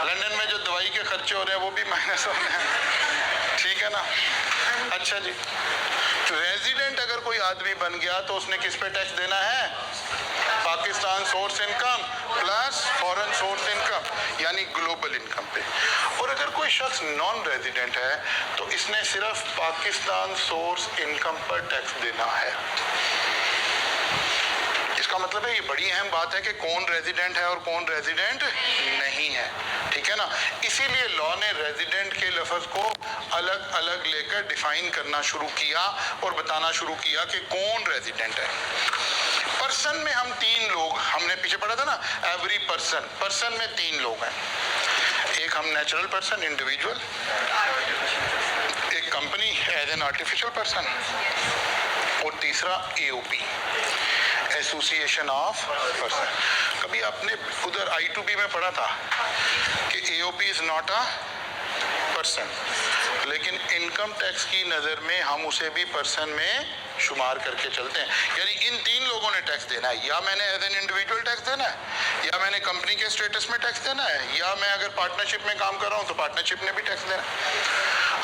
लंदन में जो दवाई के खर्चे हो रहे हैं वो भी माइनस हो रहे हैं, ठीक है ना। अच्छा जी, तो रेजिडेंट अगर कोई आदमी बन गया तो उसने किस पे टैक्स देना है, Pakistan source income plus foreign source income, यानी ग्लोबल इनकम पे। और अगर कोई शख्स नॉन रेजिडेंट है तो इसने सिर्फ पाकिस्तान सोर्स इनकम पर टैक्स देना है। इसका मतलब है ये बड़ी अहम बात है कि कौन रेजिडेंट है और कौन रेजिडेंट नहीं है, ठीक है ना। इसीलिए लॉ ने रेजिडेंट के लफ्ज को अलग अलग लेकर डिफाइन करना शुरू किया और बताना शुरू किया कि कौन रेजिडेंट है। पर्सन में हम 3 लोग, हमने पीछे पढ़ा था ना, एवरी पर्सन में 3 लोग हैं। एक हम नेचुरल पर्सन इंडिविजुअल, एक company as an artificial person, और तीसरा AOP एसोसिएशन ऑफ पर्सन। कभी आपने उधर I2B में पढ़ा था कि AOP is not a person, लेकिन इनकम टैक्स की नज़र में हम उसे भी पर्सन में शुमार करके चलते हैं। यानी इन 3 लोगों ने टैक्स देना है, या मैंने एज एन इंडिविजुअल टैक्स देना है, या मैंने कंपनी के स्टेटस में टैक्स देना है, या मैं अगर पार्टनरशिप में काम कर रहा हूँ तो पार्टनरशिप ने भी टैक्स देना है।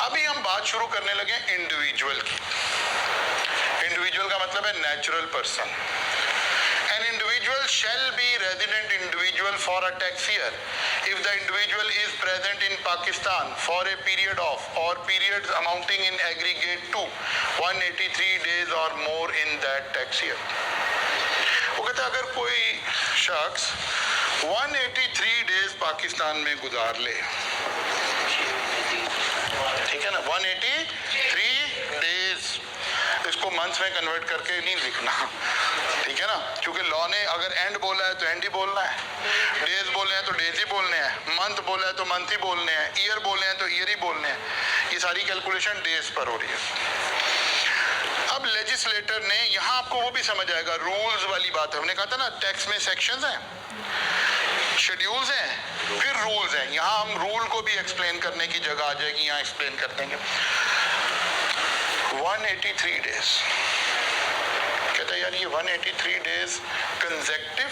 अभी हम बात शुरू करने लगे इंडिविजुअल की। इंडिविजुअल का मतलब है natural person. An individual shall be resident individual for a tax year if the individual is present in Pakistan for a period of or periods amounting in aggregate to 183 days or more in that tax year. वो कहता है अगर कोई शख्स 183 days Pakistan में गुजार ले, ठीक है ना, 183 डेज, इसको मंथ्स में कन्वर्ट करके नहीं लिखना, ठीक है ना, क्योंकि लॉ ने अगर एंड बोला है तो एंड ही बोलना है, डेज बोले हैं तो डेज ही बोलने हैं, मंथ बोला है तो मंथ ही बोलने हैं, ईयर बोले हैं तो ईयर ही बोलने हैं। ये सारी कैलकुलेशन डेज पर हो रही है। अब लेजिस्लेटर ने, यहाँ आपको वो भी समझ आएगा, रूल्स वाली बात है। हमने कहा था ना टैक्स में सेक्शंस हैं, शेड्यूल्स हैं, फिर रूल्स हैं। यहाँ हम रूल को भी एक्सप्लेन करने की जगह आ जाएगी, यहाँ एक्सप्लेन कर देंगे। 183 डेज कहता है यार यार ये 183 डेज कंसेक्टिव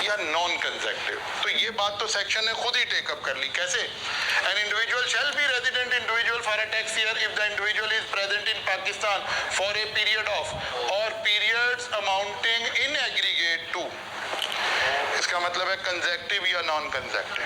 या नॉन कंसेक्टिव, तो ये बात तो सेक्शन ने खुद ही टेकअप कर ली। कैसे? An individual shall be resident individual for a tax year if the individual is present in Pakistan for a period of or periods amounting in aggregate to, इसका मतलब है कंसेक्टिव या नॉन कंसेक्टिव।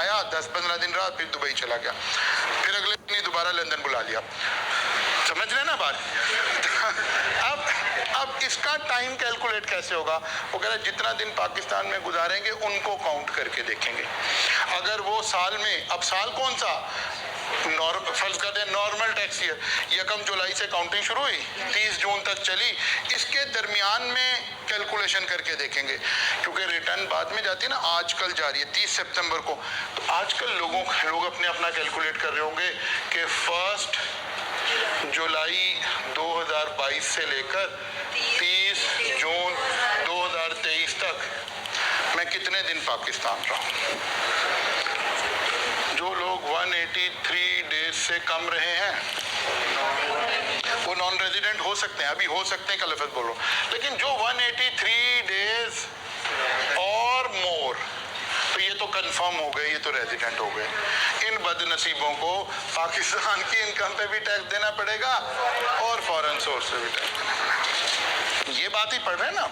आया 10-15 दिन रहा, फिर दुबई चला गया, फिर अगले दिन ही दोबारा लंदन बुला लिया, समझ रहे ना बात? अब इसका टाइम कैलकुलेट कैसे होगा? वो कह रहे हैं जितना दिन पाकिस्तान में गुजारेंगे उनको काउंट करके देखेंगे। अगर वो साल में, अब साल कौन सा, फर्ज करते हैं नॉर्मल टैक्स ईयर, 1 जुलाई से काउंटिंग शुरू हुई 30 जून तक चली, इसके दरमियान में कैलकुलेशन करके देखेंगे, क्योंकि रिटर्न बाद में जाती है ना, आजकल जा रही है 30 सितंबर को, तो आजकल लोग अपने अपना कैलकुलेट कर रहे होंगे कि 1 जुलाई 2022 से लेकर 30 जून 2023 तक मैं कितने दिन पाकिस्तान रहा हूँ। जो लोग 183 डेज से कम रहे हैं वो नॉन रेजिडेंट हो सकते हैं, अभी हो सकते हैं, का लफ्ज़ बोलो, लेकिन जो 183 डेज और मोर, तो ये तो कंफर्म हो गए, ये तो रेजिडेंट हो गए। इन बदनसीबों को पाकिस्तान की इनकम पे भी टैक्स देना पड़ेगा और फॉरेन सोर्स से भी टैक्स देना पड़ेगा। ये बात ही पढ़ रहे हैं ना।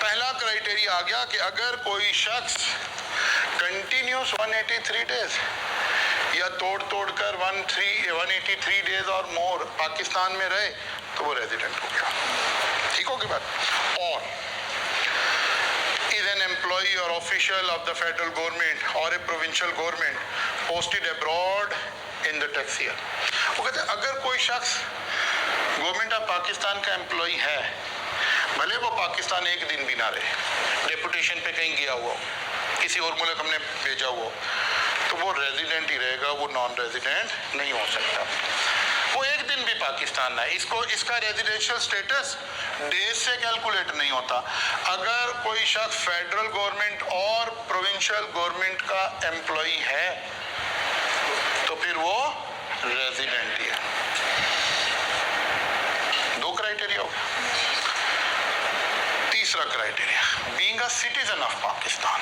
पहला क्राइटेरिया आ गया कि अगर कोई शख्स कंटिन्यूस 183 डेज या तोड़ कर 183 डेज और मोर पाकिस्तान में रहे तो वो रेजिडेंट हो गया। ठीक होगी बात? और is an employee or official of the federal government or a provincial government posted abroad in the tax year। वो कहते हैं अगर कोई शख्स गवर्नमेंट ऑफ पाकिस्तान का एम्प्लॉई है, भले वो पाकिस्तान एक दिन भी ना रहे, डेपुटेशन पे कहीं गया हुआ, किसी और मुल्क हमने भेजा हुआ, तो वो रेजिडेंट ही रहेगा, वो नॉन रेजिडेंट नहीं हो सकता। वो एक दिन भी पाकिस्तान ना है, इसका रेजिडेंशियल स्टेटस डेज से कैलकुलेट नहीं होता। अगर कोई शख्स फेडरल गवर्नमेंट और प्रोविंशियल गवर्नमेंट का एम्प्लॉई है तो फिर वो रेजिडेंट ही है। 2 क्राइटेरिया हो गया। तीसरा criteria, being a citizen of Pakistan.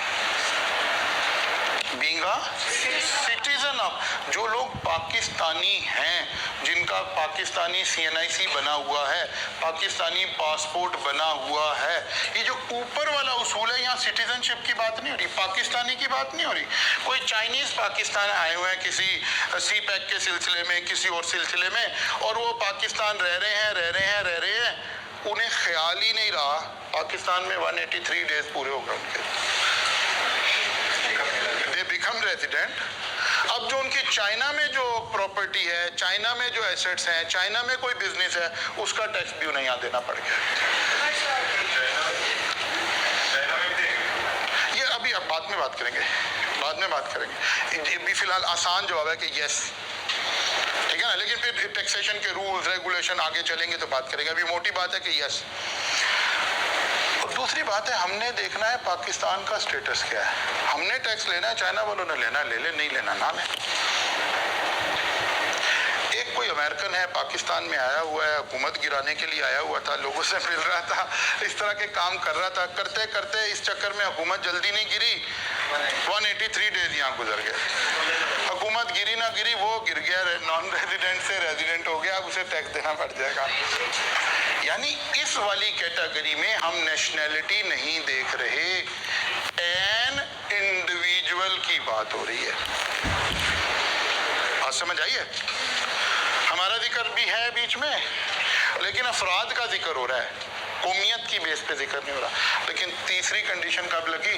Being a citizen of, जो लोग पाकिस्तानी हैं, जिनका पाकिस्तानी CNIC बना हुआ है, पाकिस्तानी पासपोर्ट बना हुआ है, ये जो ऊपर वाला उसूल है, यहाँ सिटीजनशिप की बात नहीं हो रही, पाकिस्तानी की बात नहीं हो रही। कोई चाइनीज पाकिस्तान आए हुए हैं किसी CPEC के सिलसिले में, किसी और सिलसिले में, और वो पाकिस्तान रह रहे हैं, उन्हें ख्याल ही नहीं रहा पाकिस्तान में 183 डेज पूरे हो गए उनके, दे बिकम रेजिडेंट। अब जो उनकी चाइना में जो प्रॉपर्टी है, चाइना में जो एसेट्स हैं, चाइना में कोई बिजनेस है, उसका टैक्स भी उन्हें यहाँ देना पड़ गया। ये अभी अब बाद में बात करेंगे, ये भी फिलहाल आसान जवाब है कि यस, ठीक है ना, लेकिन फिर टैक्सेशन के रूल्स रेगुलेशन आगे चलेंगे तो बात करेंगे। अभी मोटी बात है कि यस। और दूसरी बात है, हमने देखना है पाकिस्तान का स्टेटस क्या है। हमने टैक्स लेना है, चाइना वालों ने लेना ले ले, नहीं लेना ना ले। एक कोई अमेरिकन है पाकिस्तान में आया हुआ है, हुकूमत गिराने के लिए आया हुआ था, लोगों से मिल रहा था, इस तरह के काम कर रहा था, करते करते इस चक्कर में हुकूमत जल्दी नहीं गिरी, 183 डेज यहाँ गुजर गए। हुकूमत गिरी ना गिरी, वो गिर गया, नॉन रेजिडेंट से रेजिडेंट हो गया, अब उसे टैक्स देना पड़ जाएगा। यानी इस वाली कैटेगरी में हम नेशनैलिटी नहीं देख रहे, एन इंडिविजुअल की बात हो रही है। बात समझ आई है? हमारा जिक्र भी है बीच में, लेकिन अफराद का जिक्र हो रहा है, कौमियत की बेस पे जिक्र नहीं हो रहा। लेकिन तीसरी कंडीशन कब लगी?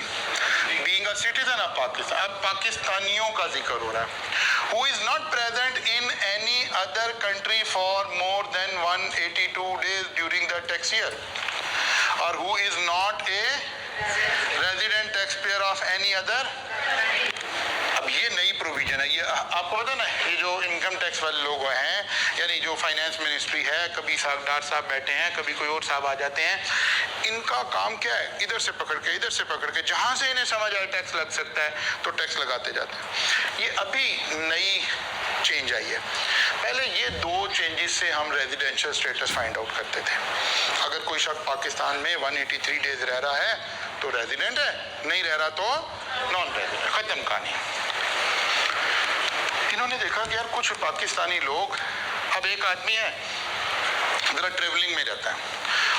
Being a citizen of Pakistan. अब पाकिस्तानियों का जिक्र हो रहा है। Who is not present in any other country for more than 182 days during the tax year, और who is not a resident tax payer of any other. अब ये नई प्रोविजन है, ये आपको पता ना, ये जो इनकम टैक्स वाले लोग हैं, यानी जो फाइनेंस मिनिस्ट्री है, कभी साहबदार साहब बैठे हैं, कभी कोई और साहब आ जाते हैं, इनका काम क्या है, इधर से पकड़ के जहां से इन्हें समझ आए टैक्स लग सकता है तो टैक्स लगाते जाते हैं। ये अभी नई चेंज आई है। पहले ये दो चेंजेस से हम रेजिडेंशियल स्टेटस फाइंड आउट करते थे। अगर कोई शख्स पाकिस्तान में 183 डेज रह रहा है तो रेजिडेंट है, नहीं रह रहा तो नॉन रेजिडेंट, खत्म कहानी। इन्होंने देखा कि यार कुछ पाकिस्तानी लोग, अब एक आदमी है जरा ट्रेवलिंग में रहता है,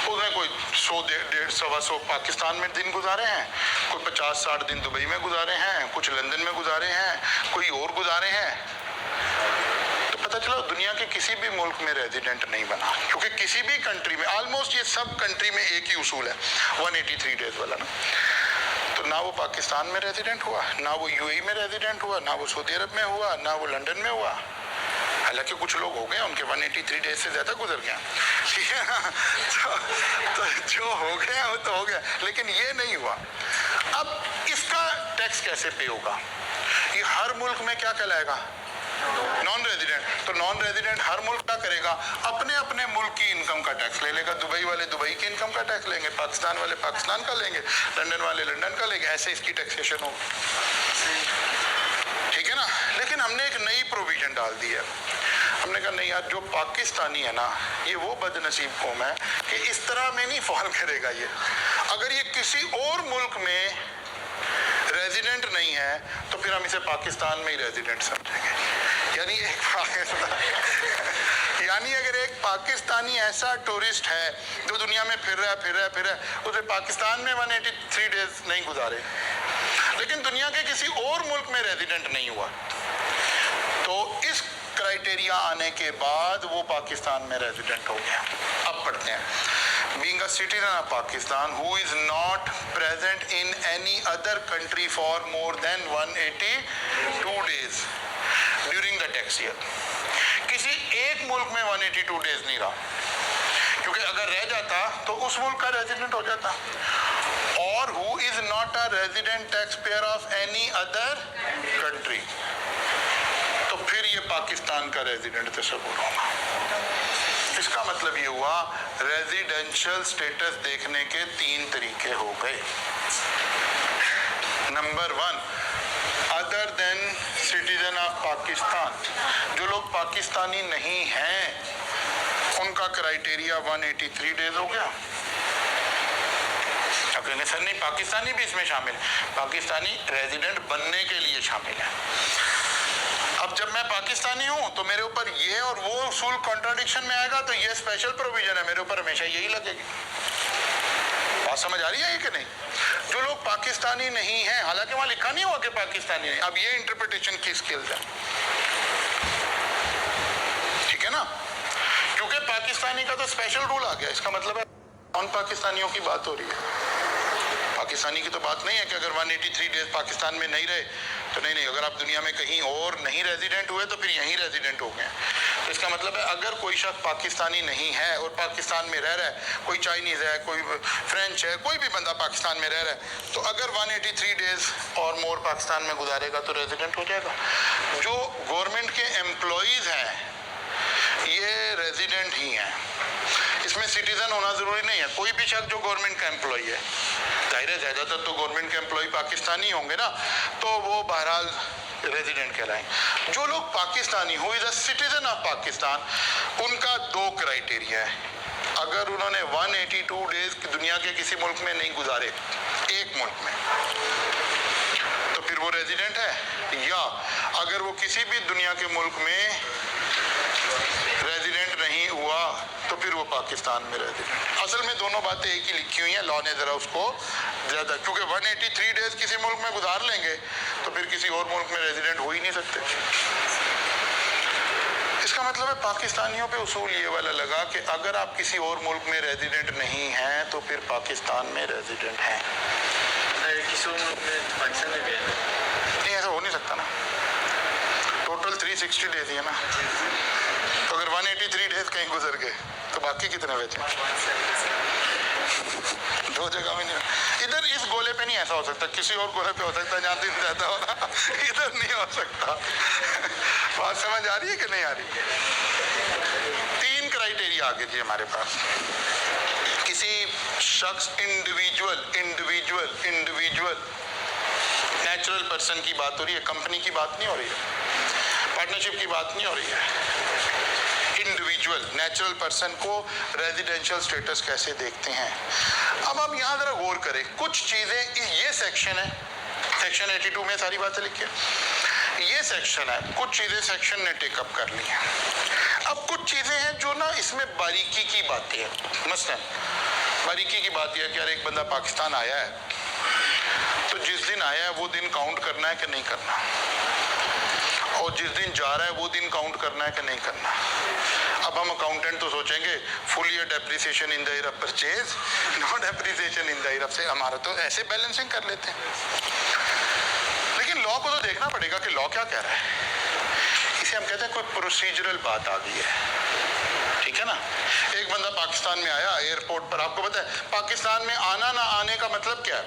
उसने कोई 100, 150, 125 पाकिस्तान में दिन गुजारे हैं, कोई 50-60 दिन दुबई में गुजारे हैं, कुछ लंदन में गुजारे हैं, कोई और गुजारे हैं, तो पता चला दुनिया के किसी भी मुल्क में रेजिडेंट नहीं बना। क्योंकि किसी भी कंट्री में, ऑलमोस्ट ये सब कंट्री में एक ही उसूल है 183 डेज वाला ना। तो ना वो पाकिस्तान में रेजिडेंट हुआ, ना वो यूएई में रेजिडेंट हुआ, ना वो सऊदी अरब में हुआ, ना वो लंदन में हुआ। हालांकि कुछ लोग हो गए उनके 183 डेज से ज़्यादा गुजर गया, ठीक है ना। तो जो हो गया वो तो हो गया, लेकिन ये नहीं हुआ। अब इसका टैक्स कैसे पे होगा? ये हर मुल्क में क्या कहलाएगा? Non resident. तो नॉन रेजिडेंट हर मुल्क क्या करेगा? अपने अपने मुल्क की इनकम का टैक्स ले लेगा। दुबई वाले दुबई की इनकम का टैक्स लेंगे, पाकिस्तान वाले पाकिस्तान का लेंगे, लंदन वाले लंदन का लेंगे, ऐसे इसकी टैक्सेशन होगी, ठीक है ना। लेकिन हमने एक नई प्रोविजन डाल दी है। हमने कहा नहीं यार, जो पाकिस्तानी है ना, ये वो बदनसीब कौम है कि इस तरह में नहीं फॉल करेगा ये। अगर ये किसी और मुल्क में रेजिडेंट नहीं है तो फिर हम इसे पाकिस्तान में ही रेजिडेंट समझेंगे। यानी अगर एक पाकिस्तानी ऐसा टूरिस्ट है जो दुनिया में फिर रहा है, उसे पाकिस्तान में 183 डेज नहीं गुजारे, लेकिन दुनिया के किसी और मुल्क में रेजिडेंट नहीं हुआ, तो इस क्राइटेरिया आने के बाद वो पाकिस्तान में रेजिडेंट हो गया। अब पढ़ते हैं। Being a citizen of Pakistan who is not present in any other country for more than 182 days during the tax year. किसी एक मुल्क में 182 डेज नहीं रहा, क्योंकि अगर रह जाता तो उस मुल्क का रेजिडेंट हो जाता। और who is not a resident taxpayer of any other country, तो फिर ये पाकिस्तान का रेजिडेंट तस्वुर होगा। इसका मतलब ये हुआ रेजिडेंशियल स्टेटस देखने के 3 तरीके हो गए। Number 1, other than citizen of Pakistan, जो लोग पाकिस्तानी नहीं हैं उनका क्राइटेरिया 183 डेज हो गया। अब कहेंगे सर नहीं, पाकिस्तानी भी इसमें शामिल है। पाकिस्तानी रेजिडेंट बनने के लिए शामिल है। अब जब मैं पाकिस्तानी हूं तो मेरे ऊपर ये और वो उसूल कॉन्ट्राडिक्शन में आएगा, तो ये स्पेशल प्रोविजन है, मेरे ऊपर हमेशा यही लगेगी। बात समझ आ रही है कि नहीं? जो लोग पाकिस्तानी नहीं हैं, हालांकि वहां लिखा नहीं हुआ कि पाकिस्तानी है, अब ये इंटरप्रिटेशन की स्किल्स है, ठीक है ना। क्योंकि पाकिस्तानी का तो स्पेशल रूल आ गया, इसका मतलब है उन पाकिस्तानियों की बात हो रही है। पाकिस्तानी की तो बात नहीं है कि अगर 183 डेज पाकिस्तान में नहीं रहे तो नहीं, अगर आप दुनिया में कहीं और नहीं रेजिडेंट हुए तो फिर यहीं रेजिडेंट हो गए। तो इसका मतलब है अगर कोई शख्स पाकिस्तानी नहीं है और पाकिस्तान में रह रहा है, कोई चाइनीज़ है, कोई फ्रेंच है, कोई भी बंदा पाकिस्तान में रह रहा है, तो अगर 183 डेज और मोर पाकिस्तान में गुजारेगा तो रेजिडेंट हो जाएगा। जो गवर्नमेंट के एम्प्लॉयज़ हैं ये रेजिडेंट ही हैं, इसमें सिटीजन होना ज़रूरी नहीं है। कोई भी शख्स जो गवर्नमेंट का एम्प्लॉय है, जाहिर है ज़्यादातर तो गवर्नमेंट के एम्प्लॉय पाकिस्तानी होंगे ना, तो वो बहरहाल रेजिडेंट कहलाएं। जो लोग Pakistani who is a citizen of Pakistan, उनका 2 क्राइटेरिया है। अगर उन्होंने 182 डेज दुनिया के किसी मुल्क में नहीं गुजारे, एक मुल्क में, तो फिर वो रेजिडेंट है, या अगर वो किसी भी दुनिया के मुल्क में रेजिडेंट नहीं हुआ तो फिर वो पाकिस्तान में रेजिडेंट। असल में दोनों बातें एक ही लिखी हुई हैं, लॉ ने ज़रा उसको ज़्यादा, क्योंकि 183 डेज किसी मुल्क में गुजार लेंगे तो फिर किसी और मुल्क में रेजिडेंट हो ही नहीं सकते। इसका मतलब है पाकिस्तानियों पे उसूल ये वाला लगा कि अगर आप किसी और मुल्क में रेजिडेंट नहीं हैं तो फिर पाकिस्तान में रेजिडेंट हैं। किसी और मुल्क में पाकिस्तान में भी है? नहीं, ऐसा हो नहीं सकता ना। टोटल 360 डेज ही है ना, तो अगर 183 डेज कहीं गुजर गए तो बाकी कितने बचे? 2 जगह में नहीं। इधर इस गोले पे नहीं ऐसा हो सकता, किसी और गोले पे हो सकता है जहाँ दिन ज़्यादा हो रहा, इधर नहीं हो सकता। बात समझ आ रही है कि नहीं आ रही? 3 क्राइटेरिया आ गए जी हमारे पास। किसी शख्स इंडिविजुअल नेचुरल पर्सन की बात हो रही है, कंपनी की बात नहीं हो रही है। पार्टनरशिप की बात नहीं हो रही है। इंडिविजुअल नेचुरल पर्सन को रेजिडेंशियल स्टेटस कैसे देखते हैं। अब आप यहाँ जरा गौर करें, कुछ चीजें, ये सेक्शन है, सेक्शन 82 में सारी बातें लिखी है, ये सेक्शन है, कुछ चीजें सेक्शन ने टेकअप कर ली हैं। अब कुछ चीजें हैं जो ना इसमें बारीकी की बातें हैं। मसलन बारीकी की बात यह है कि यार एक बंदा पाकिस्तान आया है, तो जिस दिन आया है वो दिन काउंट करना है कि नहीं करना, और जिस दिन जा रहा है वो दिन काउंट करना है कि नहीं करना। अब हम अकाउंटेंट तो सोचेंगे full year depreciation in the year of purchase, no depreciation in the year of sale, हमारा तो ऐसे बैलेंसिंग कर लेते हैं। लेकिन लॉ को तो देखना पड़ेगा कि लॉ क्या कह रहा है। इसे हम कहते हैं कोई प्रोसीजरल बात आ गई है, ठीक है ना। एक बंदा पाकिस्तान में आया एयरपोर्ट पर, आपको पता है पाकिस्तान में आना ना आने का मतलब क्या है।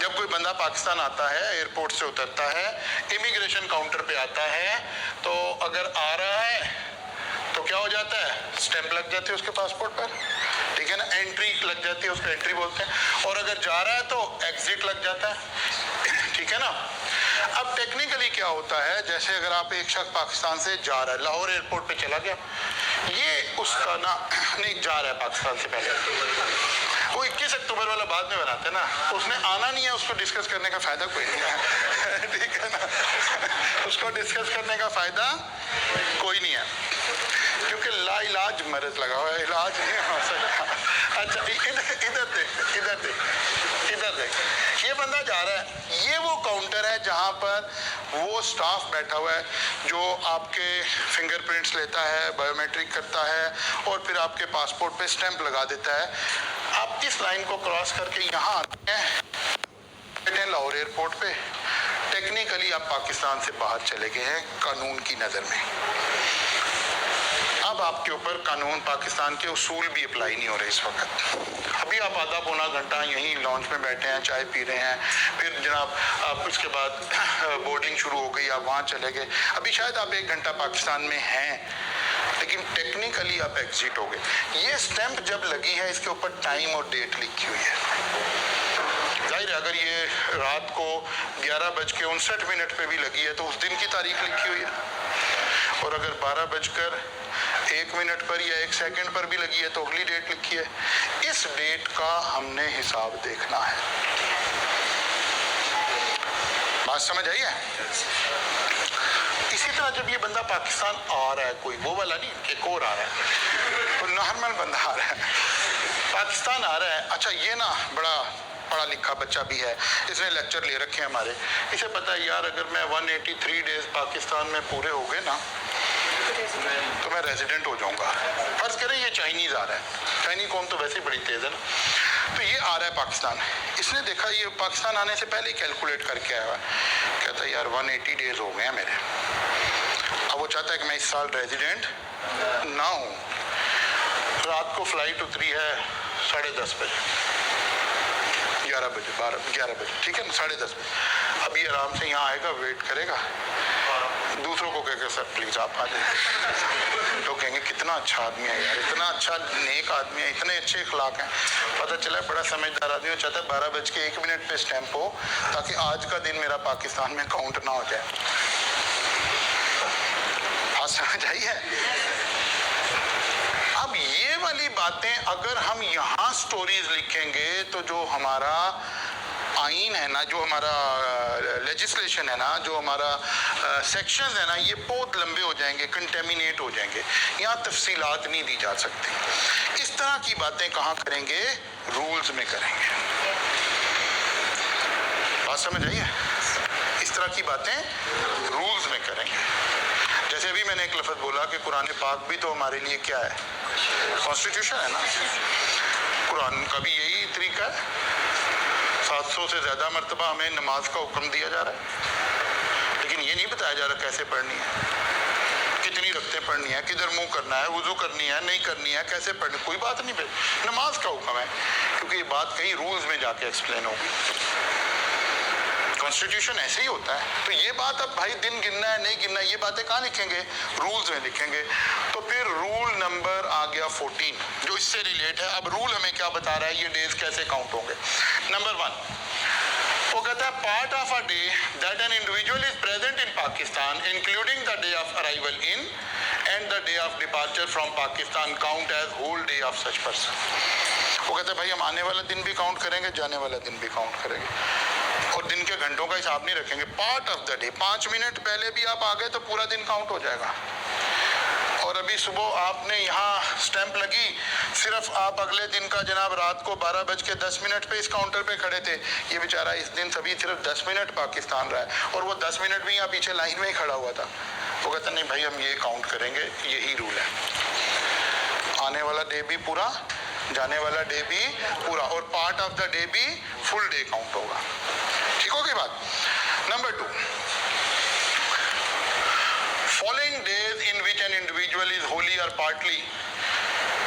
जब कोई बंदा पाकिस्तान आता है, एयरपोर्ट से उतरता है, इमिग्रेशन काउंटर पे आता है, तो अगर आ रहा है तो क्या हो जाता है, स्टैंप लग जाती है उसके पासपोर्ट पर, ठीक है ना, एंट्री लग जाती है, उसको एंट्री बोलते हैं। और अगर जा रहा है तो एग्जिट लग जाता है, ठीक है ना। अब टेक्निकली क्या होता है, जैसे अगर आप एक शख्स पाकिस्तान से जा रहा है, लाहौर एयरपोर्ट पे चला गया, ये उसका ना नहीं जा रहा है पाकिस्तान से पहले, वो 21 अक्टूबर वाला बाद में बनाते हैं ना, उसने आना नहीं है, उसको डिस्कस करने का फायदा कोई नहीं है ठीक है ना, उसको डिस्कस करने का फायदा कोई नहीं है, क्योंकि लाइलाज मर्ज लगा हुआ है, इलाज नहीं हो सकता। अच्छा इधर देख, ये बंदा जा रहा है, ये वो काउंटर है जहाँ पर वो स्टाफ बैठा हुआ है जो आपके फिंगरप्रिंट्स लेता है, बायोमेट्रिक करता है, और फिर आपके पासपोर्ट पे स्टैंप लगा देता है। आप इस लाइन को क्रॉस करके यहाँ आते हैं लाहौर एयरपोर्ट पे, टेक्निकली आप पाकिस्तान से बाहर चले गए हैं कानून की नज़र में। अब आपके ऊपर कानून पाकिस्तान के उसूल भी अप्लाई नहीं हो रहे इस वक्त। अभी आप आधा पौना घंटा यहीं लॉन्च में बैठे हैं, चाय पी रहे हैं, फिर जनाब आप उसके बाद बोर्डिंग शुरू हो गई, आप वहाँ चले गए, अभी शायद आप 1 घंटा पाकिस्तान में हैं, लेकिन टेक्निकली आप एग्जिट हो गए। ये स्टैंप जब लगी है, इसके ऊपर टाइम और डेट लिखी हुई है। जाहिर है अगर ये रात को 11:59 पे भी लगी है तो उस दिन की तारीख लिखी हुई है, और अगर 12:01 पर या 1 सेकंड पर भी लगी है तो अगली डेट लिखी है। इस डेट का हमने हिसाब देखना है। बात समझ आई है। इसी तरह जब ये बंदा पाकिस्तान आ रहा है, कोई वो वाला नहीं, एक और आ रहा है, तो नॉर्मल बंदा आ रहा है, पाकिस्तान आ रहा है। अच्छा ये ना बड़ा पढ़ा लिखा बच्चा भी है, इसने लेक्चर ले रखे हैं हमारे, इसे पता है यार अगर मैं 183 डेज पाकिस्तान में पूरे हो गए ना तो मैं रेजिडेंट हो जाऊंगा। फर्ज करें ये चाइनीज आ रहा है, चाइनीज कौम तो वैसे ही बड़ी तेज है ना, तो ये आ रहा है पाकिस्तान, इसने देखा ये पाकिस्तान आने से पहले ही कैलकुलेट करके आया हुआ है, कहता है यार 180 डेज हो गए हैं मेरे, अब वो चाहता है कि मैं इस साल रेजिडेंट ना हूँ। रात को फ्लाइट उतरी है 10:30 बजे, 11 बजे 11 बजे, ठीक है ना, 10:30 बजे। अब ये आराम से यहाँ आएगा, वेट करेगा, दूसरों को कहेगा सर प्लीज आप आ जाए, तो कहेंगे कितना अच्छा आदमी है यार, इतना अच्छा नेक आदमी है, इतने अच्छे अखलाक हैं। पता चला बड़ा समझदार आदमी, चाहता है 12:01 पे स्टैंप हो ताकि आज का दिन मेरा पाकिस्तान में काउंट ना हो जाए। आज समझ आई है। अब ये वाली बातें अगर हम यहाँ स्टोरीज लिखेंगे तो जो हमारा आइन है ना, जो हमारा लेजिस्लेशन है ना, जो हमारा सेक्शंस है ना, ये बहुत लंबे हो जाएंगे, कंटेमिनेट हो जाएंगे, यहाँ तफसीलात नहीं दी जा सकती। इस तरह की बातें कहाँ करेंगे, रूल्स में करेंगे। बात समझ आई है। इस तरह की बातें रूल्स में करेंगे। जैसे अभी मैंने एक लफ्ज़ बोला कि कुरान पाक भी तो हमारे लिए क्या है, कॉन्स्टिट्यूशन है ना, कुरान का भी यही तरीका है। 700 से ज़्यादा मरतबा हमें नमाज का हुक्म दिया जा रहा है, लेकिन ये नहीं बताया जा रहा कैसे पढ़नी है, कितनी रकतें पढ़नी है, किधर मुंह करना है, वुजू करनी है नहीं करनी है, कैसे पढ़नी, कोई बात नहीं। नमाज का हुक्म है, क्योंकि ये बात कहीं रूल्स में जाके एक्सप्लेन होगी। कॉन्स्टिट्यूशन ऐसे ही होता है। तो ये बात अब भाई दिन गिनना है नहीं गिनना, ये बातें कहाँ लिखेंगे, रूल्स में लिखेंगे। तो फिर रूल नंबर आ गया 14 जो इससे रिलेट है। अब रूल हमें क्या बता रहा है, ये डेज कैसे काउंट होंगे। नंबर 1, वो कहता है part of a day that an individual is present in Pakistan including the day of arrival in and the day of departure from Pakistan count as whole day of such person. वो कहते हैं भाई हम आने वाला दिन भी काउंट करेंगे, जाने वाला दिन भी काउंट करेंगे और दिन के घंटों का हिसाब नहीं रखेंगे। Part of the day, 5 minute पहले भी आप आ गए तो पूरा दिन काउंट हो जाएगा। और अभी सुबह आपने यहाँ स्टैंप लगी, सिर्फ आप अगले दिन का जनाब रात को 12:10 पे इस काउंटर पे खड़े थे, ये बेचारा इस दिन सभी सिर्फ 10 मिनट पाकिस्तान रहा है और वो 10 मिनट भी यहाँ पीछे लाइन में ही खड़ा हुआ था। वो कहता नहीं भाई हम ये काउंट करेंगे, यही रूल है। आने वाला डे भी पूरा, जाने वाला डे भी पूरा और पार्ट ऑफ द डे भी फुल डे काउंट होगा। ठीक होगी बात। Number 2, following days in which an individual is wholly or partly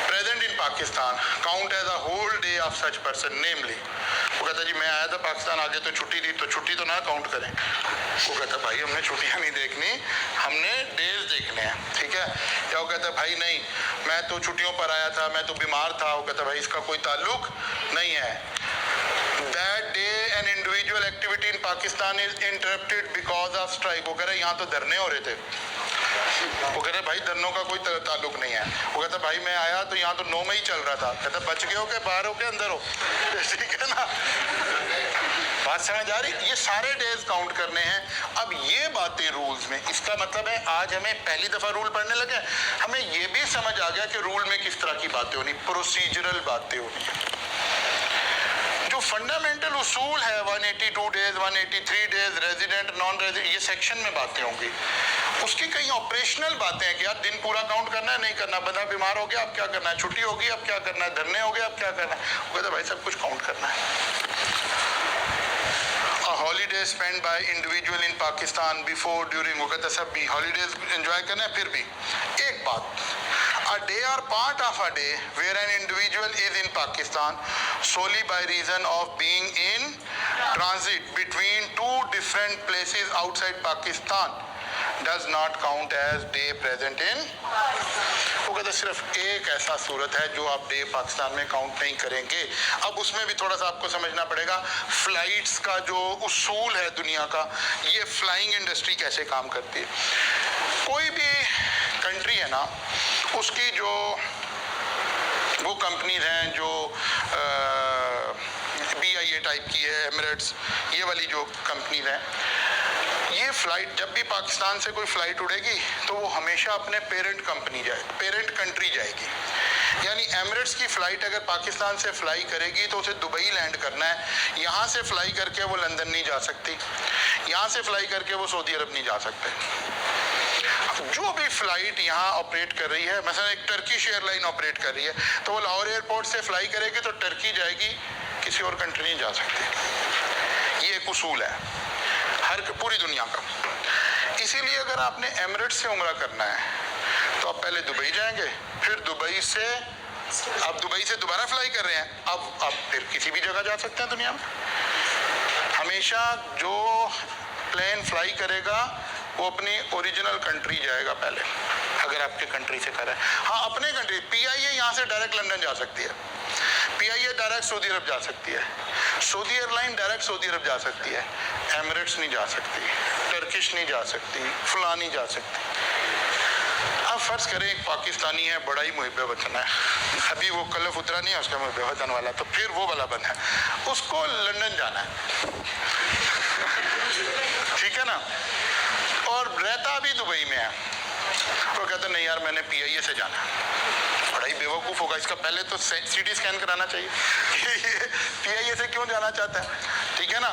present in Pakistan count as a whole day of such person, namely वो कहता जी मैं आया था पाकिस्तान, आगे तो छुट्टी थी तो छुट्टी तो ना काउंट करें। वो कहता भाई हमने छुट्टियां नहीं देखनी, हमने डेज देखने हैं, ठीक है। या वो कहता भाई नहीं मैं तो छुट्टियों पर आया था, मैं तो बीमार था। वो कहता भाई इसका कोई ताल्लुक नहीं है। That day an individual activity in Pakistan is interrupted because of strike। वो कह रहे यहाँ तो धरने हो रहे थे। वो कह रहे भाई धरनों का कोई ताल्लुक नहीं है। वो कहता भाई मैं आया तो यहाँ तो 9 मई चल रहा था। कहता बच गए हो के बाहर हो के अंदर हो, ठीक है ना। बात समझ आ रही। ये सारे डेज काउंट करने हैं। अब ये बातें रूल्स में, इसका मतलब है आज हमें पहली दफा रूल पढ़ने लगे, हमें ये भी समझ आ गया कि रूल में किस तरह की बातें होनी, प्रोसीजरल बातें होनी। जो फंडामेंटल उसूल है 182 days, 183 days, resident non resident, ये सेक्शन में बातें होंगी। उसकी कई ऑपरेशनल बातें हैं कि यार दिन पूरा काउंट करना है नहीं करना, बंदा बीमार हो गया अब क्या करना है, छुट्टी होगी अब क्या करना है, धरने हो गए अब क्या करना है। वो कहता भाई सब कुछ काउंट करना है। Holiday spend by individual in Pakistan before during, वो कहता सब भी हॉलीडेज एंजॉय करना है। फिर भी एक बात, a day or part of a day where an individual is in Pakistan solely by reason of being in transit between 2 different places outside Pakistan does not count as day present in। वो कहते सिर्फ एक ऐसा सूरत है जो आप day Pakistan में count नहीं करेंगे। अब उसमें भी थोड़ा सा आपको समझना पड़ेगा फ्लाइट्स का जो उसूल है दुनिया का, ये फ्लाइंग इंडस्ट्री कैसे काम करती है। कोई भी कंट्री है ना, उसकी जो वो कंपनीज हैं जो BIA टाइप की है, एमिरेट्स, ये वाली जो कंपनीज हैं, ये फ्लाइट जब भी पाकिस्तान से कोई फ्लाइट उड़ेगी तो वो हमेशा अपने पेरेंट कंट्री जाएगी। यानी एमिरेट्स की फ़्लाइट अगर पाकिस्तान से फ्लाई करेगी तो उसे दुबई लैंड करना है। यहाँ से फ्लाई करके वो लंदन नहीं जा सकती, यहाँ से फ्लाई करके वो सऊदी अरब नहीं जा सकते। जो भी फ़्लाइट यहाँ ऑपरेट कर रही है, मसलन एक टर्किश एयरलाइन ऑपरेट कर रही है तो वो लाहौर एयरपोर्ट से फ्लाई करेगी तो टर्की जाएगी, किसी और कंट्री नहीं जा सकती। ये एक उसूल है हर पूरी दुनिया का। इसीलिए अगर आपने एमिरेट्स से उम्रा करना है तो आप पहले दुबई जाएंगे, फिर दुबई से आप दुबई से दोबारा फ्लाई कर रहे हैं, अब आप फिर किसी भी जगह जा सकते हैं दुनिया में। हमेशा जो प्लेन फ्लाई करेगा वो अपनी ओरिजिनल कंट्री जाएगा पहले, अगर आपके कंट्री से कर रहे हैं। हाँ, अपने कंट्री PIA यहाँ से डायरेक्ट लंदन जा सकती है, PIA डायरेक्ट सऊदी अरब जा सकती है, सऊदी एयरलाइन डायरेक्ट सऊदी अरब जा सकती है, एमिरेट्स नहीं जा सकती, टर्किश नहीं जा सकती, फलां नहीं जा सकती। अब फर्ज करें एक पाकिस्तानी है, बड़ा ही मुहिब्बे वतन है, अभी वो कलफ उतरा नहीं है उसका मुहिब्बे वतन वाला, तो फिर वो वाला बंदा है, उसको लंदन जाना है, ठीक है ना, और रहता भी दुबई में है। वो कहता नहीं यार मैंने PIA से जाना है। बड़ा ही बेवकूफ़ होगा, इसका पहले तो CT स्कैन कराना चाहिए ये PIA से क्यों जाना चाहता है, ठीक है ना।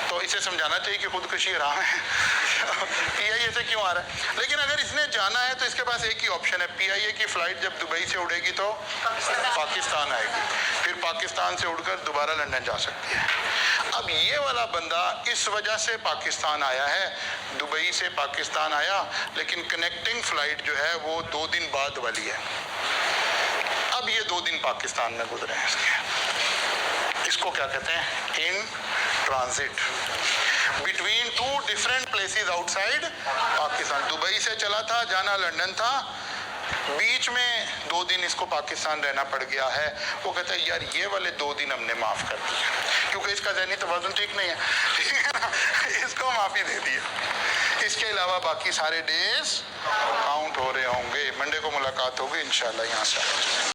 तो इसे समझाना चाहिए कि खुदकुशी हराम है PIA से क्यों आ रहा है। लेकिन अगर इसने जाना है तो इसके पास एक ही ऑप्शन है, PIA की फ़्लाइट जब दुबई से उड़ेगी तो पाकिस्तान आएगी, फिर पाकिस्तान से उड़कर दोबारा लंदन जा सकती है। अब ये वाला बंदा इस वजह से पाकिस्तान आया है, दुबई से पाकिस्तान आया, लेकिन कनेक्टिंग फ़्लाइट जो है वो 2 दिन बाद वाली है। अब ये 2 दिन पाकिस्तान में गुजरे हैं इसको क्या कहते हैं, in transit between 2 different places outside Pakistan. Dubai से चला था, जाना लंदन था, बीच में 2 दिन इसको पाकिस्तान रहना पड़ गया है। वो कहता है यार ये वाले 2 दिन हमने माफ़ कर दिए, क्योंकि इसका ज़हनी तवाज़ुन ठीक नहीं है, ठीक है ना, इसको माफ़ी दे दी है। इसके अलावा बाकी सारे डेज काउंट हो रहे होंगे। मंडे को मुलाकात होगी इंशाल्लाह यहाँ से।